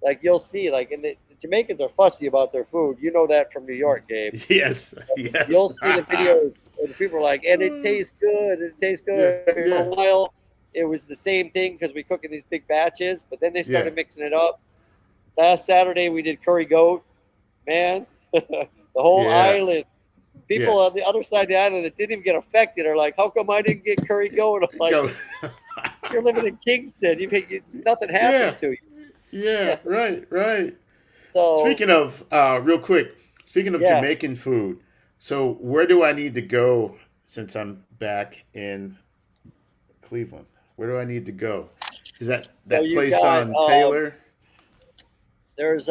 like you'll see like the Jamaicans are fussy about their food. You know that from New York, Gabe. Yes. Yes. You'll see the videos where the people are like, and it tastes good, and it tastes Yeah. good. For a Yeah. while, it was the same thing because we cook in these big batches, but then they Yeah. started mixing it up. Last Saturday, we did curry goat. Man, the whole Yeah. island, people Yes. on the other side of the island that didn't even get affected are like, how come I didn't get curry goat? I'm like, Go. you're living in Kingston. Nothing Yeah. happened to Yeah. you. Right. Right. So, Speaking of, real quick, speaking of yeah. Jamaican food, so where do I need to go since I'm back in Cleveland? Where do I need to go? Is So that you place got on Taylor? there's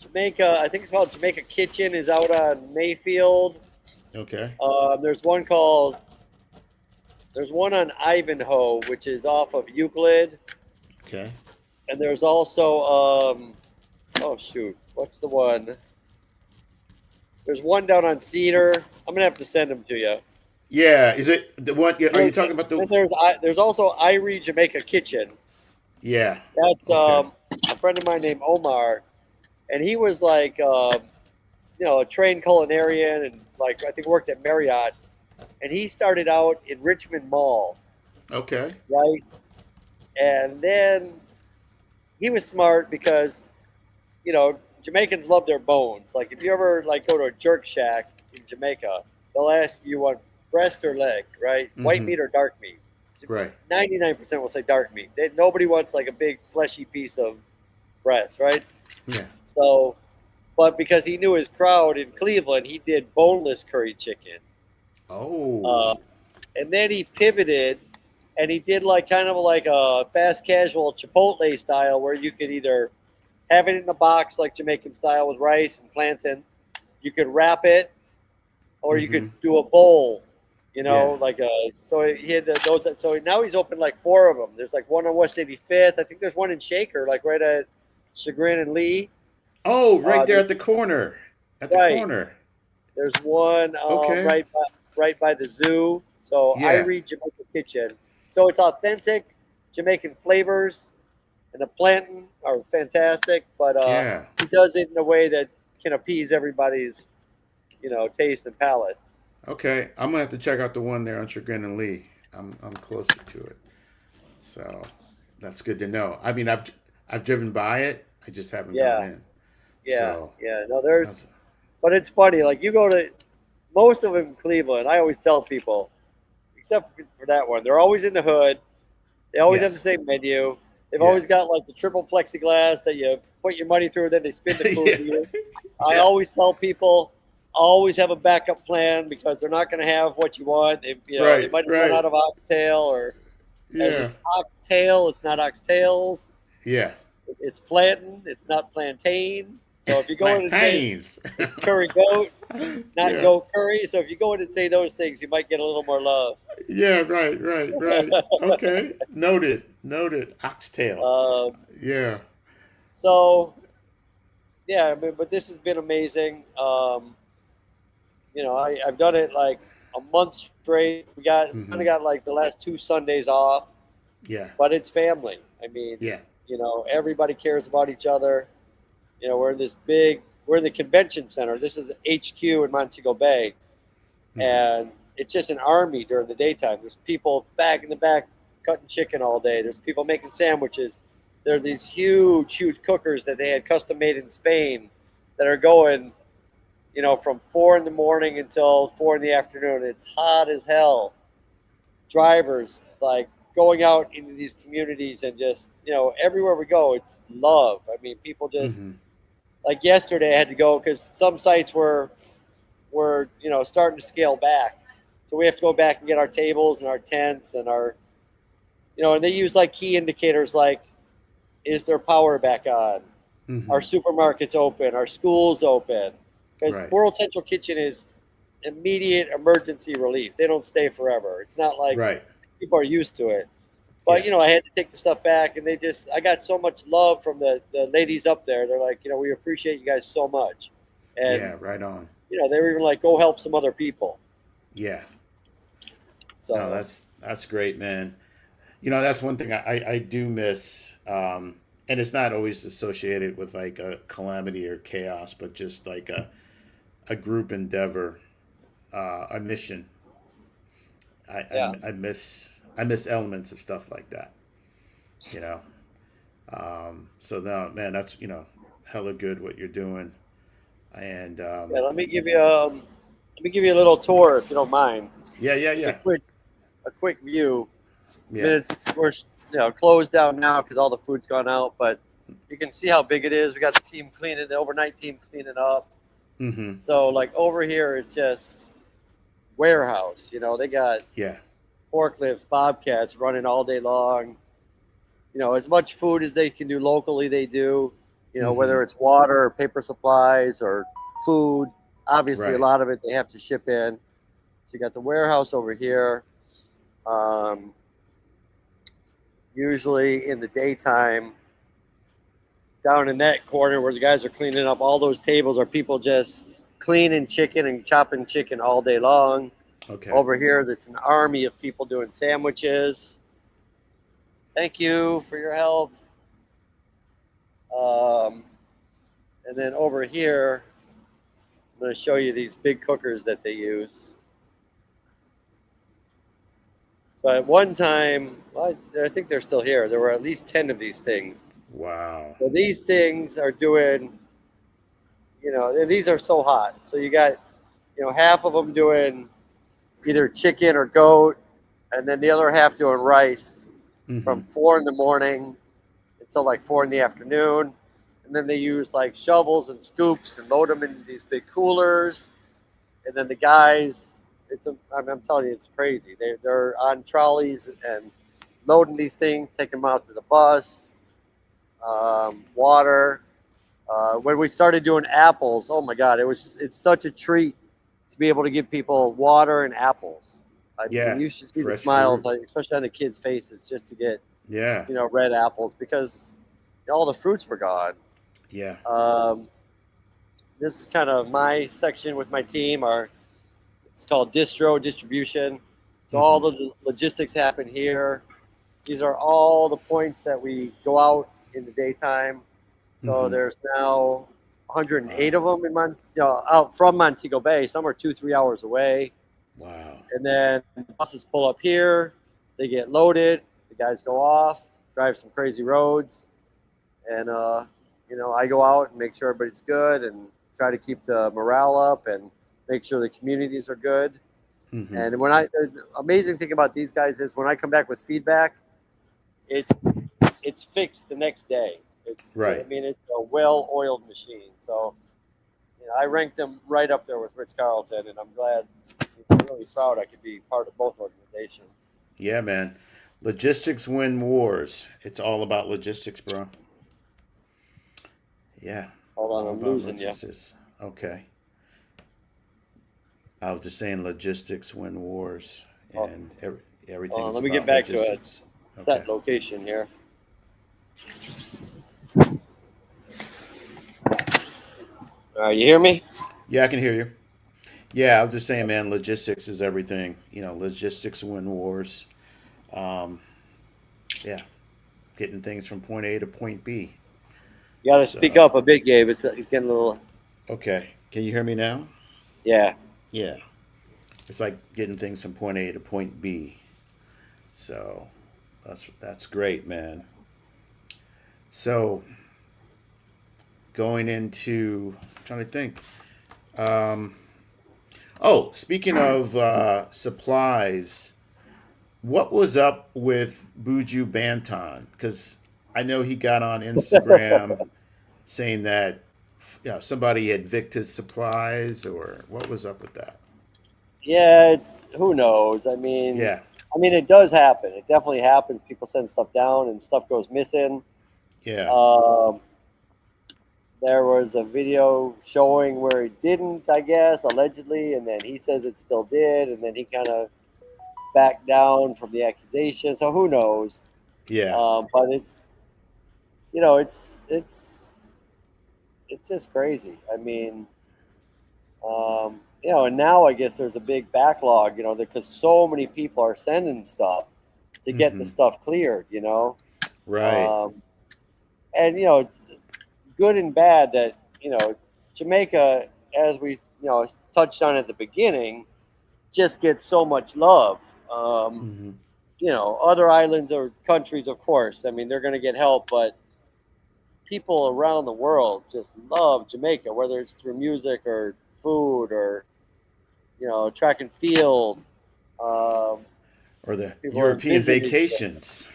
Jamaica. I think it's called Jamaica Kitchen. Is out on Mayfield. Okay. There's one called. There's one on Ivanhoe, which is off of Euclid, Okay. and there's also oh shoot, what's the one? There's one down on Cedar. I'm gonna have to send them to you. Yeah. Is it the one? Are you There's, talking about the? then there's also Irie Jamaica Kitchen. Yeah. That's Okay. a friend of mine named Omar, and he was like a trained culinarian and like I think worked at Marriott, and he started out in Richmond Mall, Okay. right? And then he was smart because Jamaicans love their bones. Like if you ever like go to a jerk shack in Jamaica, they'll ask you want breast or leg, right? White Mm-hmm. meat or dark meat. Right. 99% will say dark meat. Nobody wants like a big fleshy piece of breast, right? Yeah. So, but because he knew his crowd in Cleveland, he did boneless curry chicken. Oh. Uh, and then he pivoted and he did like kind of like a fast casual Chipotle style where you could either have it in the box like Jamaican style with rice and plantain. You could wrap it, or you Mm-hmm. could do a bowl. Yeah. Like a so he had those. So now he's opened like four of them. There's like one on West 85th. I think there's one in Shaker, like right at Chagrin and Lee. Oh, right there There's at the corner. At the right. corner. There's one Okay. right by the zoo. So I Yeah. read Jamaican Kitchen. So it's authentic Jamaican flavors, and the plantain are fantastic. But Yeah. he does it in a way that can appease everybody's taste and palates. Okay. I'm gonna have to check out the one there on Chagrin and Lee. I'm closer to it, so that's good to know. I mean, I've driven by it. I just haven't gone Yeah, in. yeah, So yeah. No, that's but it's funny. Like you go to most of them in Cleveland. I always tell people, except for that one, they're always in the hood. They always have the yes. same menu. They've Yeah. always got like the triple plexiglass that you put your money through, then they spin the food yeah. to you. I Yeah. always tell people, always have a backup plan because they're not going to have what you want. They Right. might have run Right. out of oxtail, or as Yeah. it's oxtail, it's not oxtails. Yeah. It's plantain, it's not plantain. So if you go in and say Plantains. it's curry goat, not yeah. goat curry. So if you go in and say those things, you might get a little more love. Yeah. Right. Right. Right. Okay. Noted. Noted. Oxtail. um, Yeah. so yeah, I mean, but this has been amazing. I've done it like a month straight. We kind Mm-hmm. of got like the last two Sundays off, Yeah. but it's family. I mean, Yeah. everybody cares about each other. We're in the convention center. This is HQ in Montego Bay, Mm-hmm. and it's just an army during the daytime. There's people back in the back cutting chicken all day. There's people making sandwiches. There are these huge, huge cookers that they had custom made in Spain that are going, from 4 in the morning until 4 in the afternoon. It's hot as hell. Drivers like going out into these communities and just, everywhere we go, it's love. I mean, people just Mm-hmm. like yesterday I had to go because some sites were starting to scale back, so we have to go back and get our tables and our tents and our and they use like key indicators like, is their power back on, our Mm-hmm. supermarkets open, our schools open, because Right. World Central Kitchen is immediate emergency relief. They don't stay forever. It's not like Right. people are used to it. But Yeah. I had to take the stuff back, and I got so much love from the ladies up there. They're like, we appreciate you guys so much, and Yeah. Right on. they were even like, go help some other people. Yeah. No, So that's great, man. That's one thing I do miss. And it's not always associated with like a calamity or chaos, but just like a group endeavor, a mission. I, yeah, I I miss I miss elements of stuff like that. You know. So no, man, that's hella good what you're doing. And yeah. Let me give you a little tour if you don't mind. yeah, yeah, Just a yeah, quick view. I mean, yeah. we're closed down now because all the food's gone out, but you can see how big it is. We got the overnight team cleaning up. Mm-hmm. So like over here is just warehouse. They got Yeah. forklifts, bobcats running all day long. As much food as they can do locally, they do. Mm-hmm. Whether it's water or paper supplies or food. Obviously, a Right. lot of it they have to ship in. So you got the warehouse over here. Um, Usually in the daytime, down in that corner where the guys are cleaning up all those tables, are people just cleaning chicken and chopping chicken all day long. Okay. Over here, that's an army of people doing sandwiches. Thank you for your help. Um, and then over here, I'm going to show you these big cookers that they use. So at one time, well, I think they're still here. There were at least 10 of these things. Wow. So these things are doing, and these are so hot. So you got, half of them doing either chicken or goat, and then the other half doing rice Mm-hmm. from 4 in the morning until like 4 in the afternoon. And then they use like shovels and scoops and load them into these big coolers. And then the guys, I'm telling you, it's crazy. They're on trolleys and loading these things, taking them out to the bus, water. When we started doing apples, oh my God, it's such a treat to be able to give people water and apples. I mean, Yeah. you should see the Fresh smiles, fruit. like especially on the kids' faces, just to get Yeah. red apples because all the fruits were gone. Yeah. Um, this is kind of my section with my team. It's called distribution. So all Mm-hmm. the logistics happen here. These are all the points that we go out in the daytime. So Mm-hmm. there's now 108 Wow. of them out from Montego Bay. Some are 2-3 hours away. Wow. And then buses pull up here. They get loaded. The guys go off, drive some crazy roads, and I go out and make sure everybody's good and try to keep the morale up and make sure the communities are good. Mm-hmm. And the amazing thing about these guys is when I come back with feedback, it's it's fixed the next day. I Right. mean, it's a well-oiled machine. So, I ranked them right up there with Ritz Carlton, and I'm really proud I could be part of both organizations. Yeah, man. Logistics win wars. It's all about logistics, bro. Yeah. Hold on, All I'm about losing you. logistics. Okay. I was just saying logistics win wars, Oh, and everything is let me get about back to a logistics. Okay. set location here. All right, you hear me? Yeah, I can hear you. Yeah, I was just saying, man, logistics is everything. Logistics win wars. Um, yeah, getting things from point A to point B. You got to speak So, up a bit, Gabe. It's getting a little. okay. Can you hear me now? Yeah. Yeah. It's like getting things from point A to point B. So, that's great, man. So, going into I'm trying to think. Um, oh, speaking of supplies, what was up with Buju Banton? Because I know he got on Instagram saying that somebody had vicked his supplies, or what was up with that? Yeah, it's who knows. Yeah, It does happen. It definitely happens. People send stuff down and stuff goes missing. yeah. Um, there was a video showing where he didn't, I guess, allegedly, and then he says it still did, and then he kind of backed down from the accusation. So who knows? Yeah. But it's you know it's just crazy. And now I guess there's a big backlog, because so many people are sending stuff to get the Hmm. stuff cleared, Right. um, and it's good and bad that Jamaica, as we touched on at the beginning, just gets so much love. Um, Hmm. Other islands or countries, of course, they're going to get help, but people around the world just love Jamaica, whether it's through music or food or track and field. Um, Or the People are European visiting, vacations.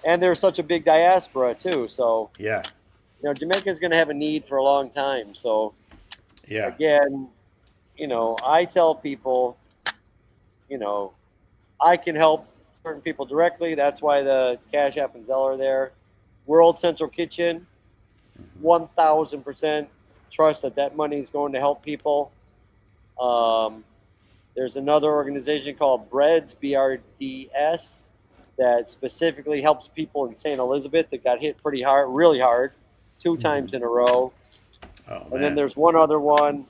and there's such a big diaspora too. So Yeah. Jamaica is going to have a need for a long time. So Yeah. again, I tell people, you know, I can help certain people directly. That's why the Cash App and Zelle are there. World Central Kitchen, Hmm. 1,000% trust that money is going to help people. Um, there's another organization called Breads, BRDS, that specifically helps people in St. Elizabeth that got hit pretty hard, really hard, two Hmm. times in a row. Oh And then man. there's one other one,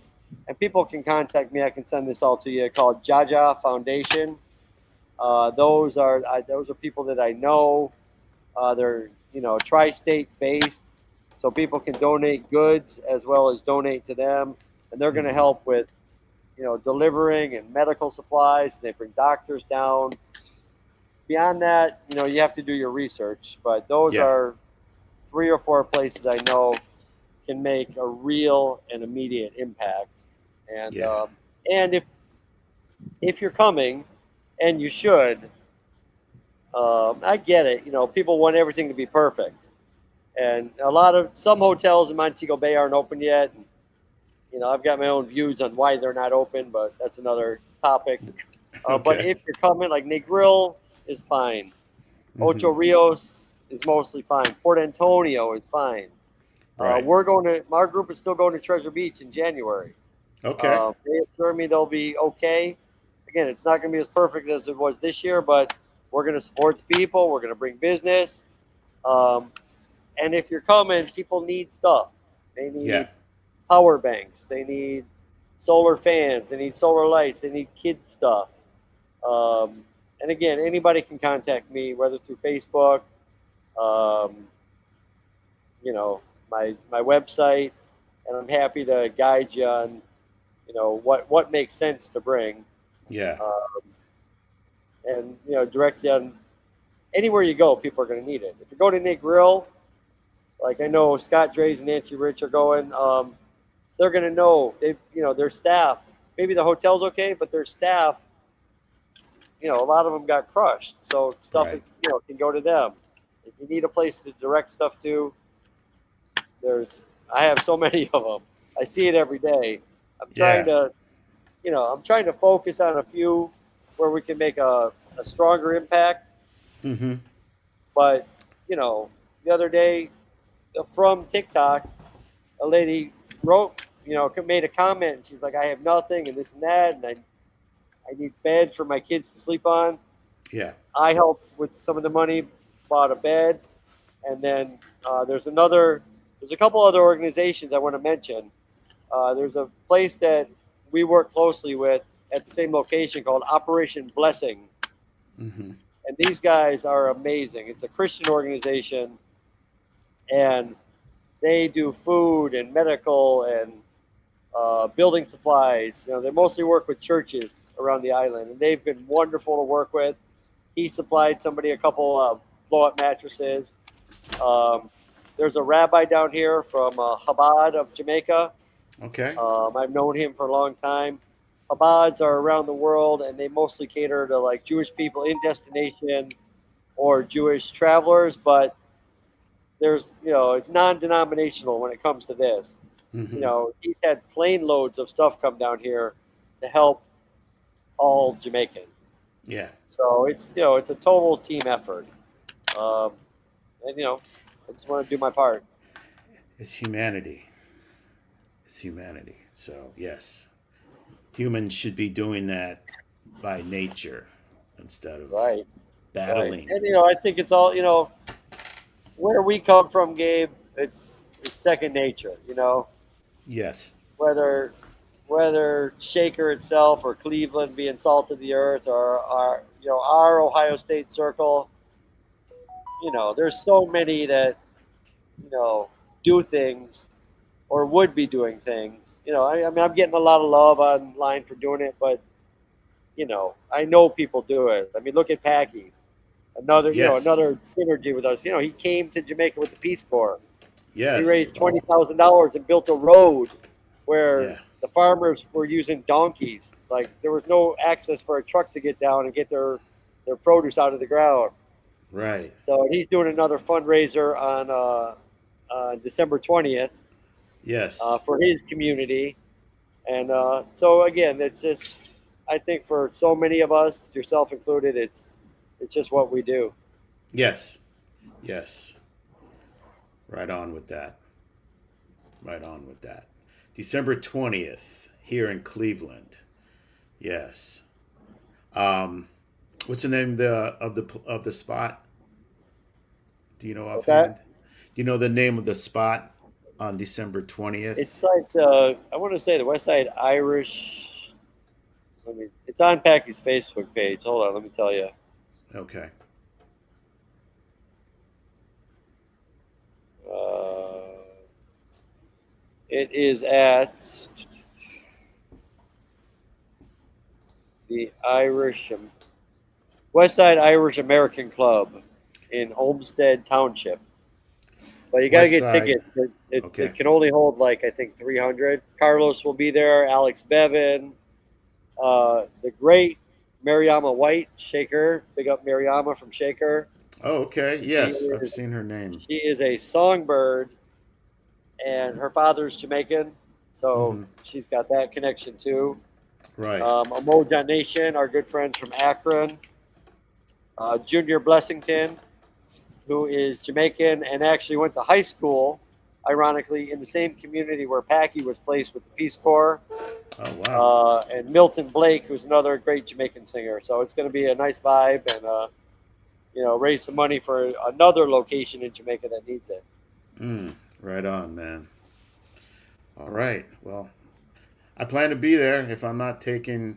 and people can contact me. I can send this all to you. Called Jaja Foundation. Those are people that I know. They're tri-state based, so people can donate goods as well as donate to them, and they're going to Hmm. help with delivering and medical supplies. They bring doctors down. Beyond that, you have to do your research, but those Yeah. are three or four places I know can make a real and immediate impact. And Yeah. and if you're coming, and you should, I get it. People want everything to be perfect, and some hotels in Montego Bay aren't open yet. And, I've got my own views on why they're not open, but that's another topic. But Okay. if you're coming, like Negril is fine. Hmm. Ocho Rios is mostly fine. Port Antonio is fine. Right. Our group is still going to Treasure Beach in January. Okay. They assure me they'll be okay. Again, it's not going to be as perfect as it was this year, but we're going to support the people. We're going to bring business. Um, and if you're coming, people need stuff. They Yeah. need power banks. They need solar fans. They need solar lights. They need kid stuff. Um, and again, anybody can contact me, whether through Facebook, um, my website, and I'm happy to guide you on what makes sense to bring, Yeah. uh, and direct you on anywhere you go. People are going to need it. If you go to Nick Grill, like I know Scott Drays and Nancy Rich are going, they're going to know their staff. Maybe the hotel's okay, but their staff, a lot of them got crushed. So stuff Right. is can go to them. If you need a place to direct stuff to, I have so many of them. I see it every day. I'm trying Yeah. to I'm trying to focus on a few where we can make a stronger impact. Hmm. But the other day from TikTok, a lady wrote, made a comment, and she's like, "I have nothing, and this and that, and I need beds for my kids to sleep on." Yeah. I helped with some of the money, bought a bed, and then there's a couple other organizations I want to mention. There's a place that we work closely with at the same location called Operation Blessing, Hmm. and these guys are amazing. It's a Christian organization, and they do food and medical and building supplies. They mostly work with churches around the island, and they've been wonderful to work with. He supplied somebody a couple blow-up mattresses. Um, there's a rabbi down here from Chabad of Jamaica. Okay. I've known him for a long time. Chabads are around the world, and they mostly cater to like Jewish people in destination or Jewish travelers. But it's non-denominational when it comes to this. Hmm. He's had plane loads of stuff come down here to help all Jamaicans. Yeah. So it's a total team effort. Um, and I just want to do my part. It's humanity. It's humanity. So yes, humans should be doing that by nature instead of Right, right. battling. And I think it's all where we come from, Gabe. It's second nature. Yes. Whether Shaker itself or Cleveland being salt of the earth or our Ohio State circle. There's so many that do things or would be doing things. I mean, I'm getting a lot of love online for doing it, but I know people do it. I mean, look at Packy, Yes. another synergy with us. He came to Jamaica with the Peace Corps. He Yes. raised $20,000 and built a road where Yeah. the farmers were using donkeys. Like there was no access for a truck to get down and get their produce out of the ground. Right. So he's doing another fundraiser on December 20th Yes. for his community. And so again, it's just I think for so many of us, yourself included, it's just what we do. Yes. Yes. Right on with that. Right on with that. December 20th here in Cleveland. Yes. Um, what's the name of the spot? Do you know What's that? offhand? Do you know the name of the spot on December It's 20th? like I want to say the West Side Irish. It's on Packy's Facebook page. Hold on, let me tell you. Okay. Uh, it is at the West Side Irish American Club in Olmsted Township. But you got to West get Side. tickets. It Okay. can only hold like I think 300. Carlos will be there. Alex Bevan, the great Mariama White Shaker. Big up Mariama from Shaker. Oh, okay. She Yes, I've is seen her name. she is a songbird, and her father's Jamaican, so Hmm. she's got that connection too. Right. Amoja Nation, our good friends from Akron. Junior Blessington, who is Jamaican and actually went to high school, ironically, in the same community where Packy was placed with the Peace Corps. Oh, wow. And Milton Blake, who's another great Jamaican singer. So it's going to be a nice vibe and, raise some money for another location in Jamaica that needs it. Right on, man. All right. Well, I plan to be there if I'm not taken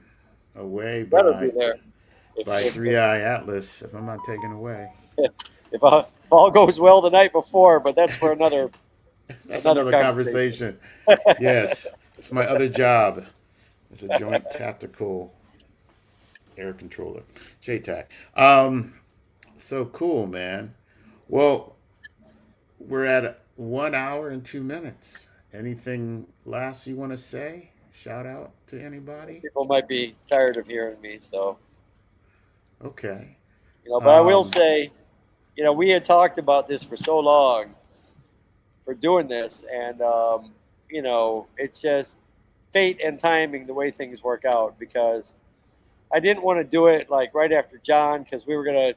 away Better be there. If, by if, Three Eye Atlas. If I'm not taken away, if all goes well the night before, but that's for another that's another another conversation. conversation. Yes, it's my other job. It's a joint tactical air controller, JTAC. So cool, man. Well, we're at 1 hour and 2 minutes. Anything last you want to say? Shout out to anybody? People might be tired of hearing me, so Okay. But I will Um, say, we had talked about this for so long for doing this, and it's just fate and timing the way things work out because I didn't want to do it like right after John because we were gonna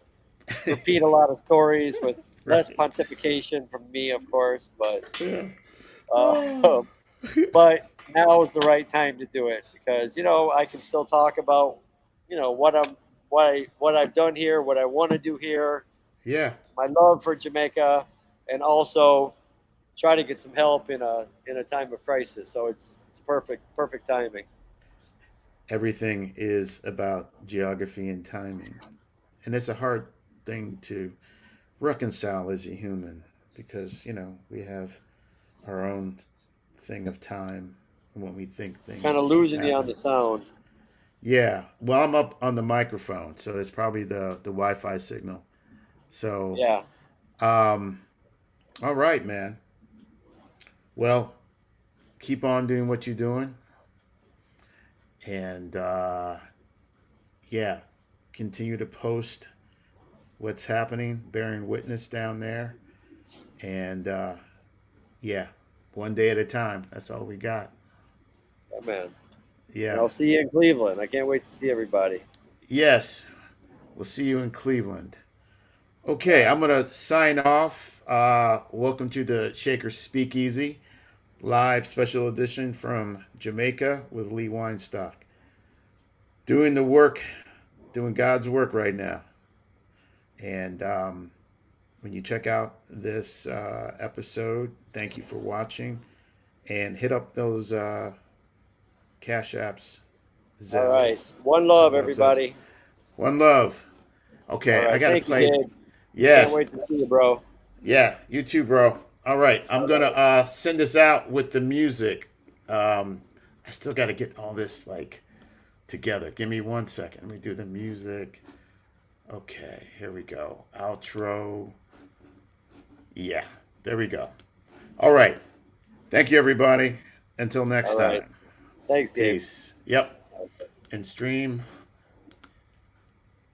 repeat a lot of stories with less right. pontification from me, of course, but Yeah. uh, Oh. but now is the right time to do it because I can still talk about what I've done here, what I want to do here, Yeah. my love for Jamaica, and also try to get some help in a time of crisis. So it's perfect timing. Everything is about geography and timing. And it's a hard thing to reconcile as a human because, we have our own thing of time when we think Kind of things should losing you on happen. the sound. Yeah. Well, I'm up on the microphone, so it's probably the Wi-Fi signal. So, Yeah, um, all right, man. Well, keep on doing what you're doing, and yeah, continue to post what's happening, bearing witness down there, and yeah, one day at a time. That's all we got. Oh, man. Yeah. I'll see you in Cleveland. I can't wait to see everybody. Yes. We'll see you in Cleveland. Okay, I'm gonna sign off. Welcome to the Shaker Speakeasy, live special edition from Jamaica with Lee Weinstock. Doing the work, doing God's work right now. And when you check out this episode, thank you for watching. And hit up those Cash Apps, Zells. All right. One love, everybody. One love. Okay, All right. I gotta Thank play. you, Gabe. Yes. Can't wait to see you, bro. Yeah, you too, bro. All right, I'm gonna send this out with the music. I still got to get all this like together. Give me 1 second. Let me do the music. Okay, here we go. Outro. Yeah, there we go. All right. Thank you, everybody. Until next All right. time. Thanks, Gabe. Peace. Yep. And stream.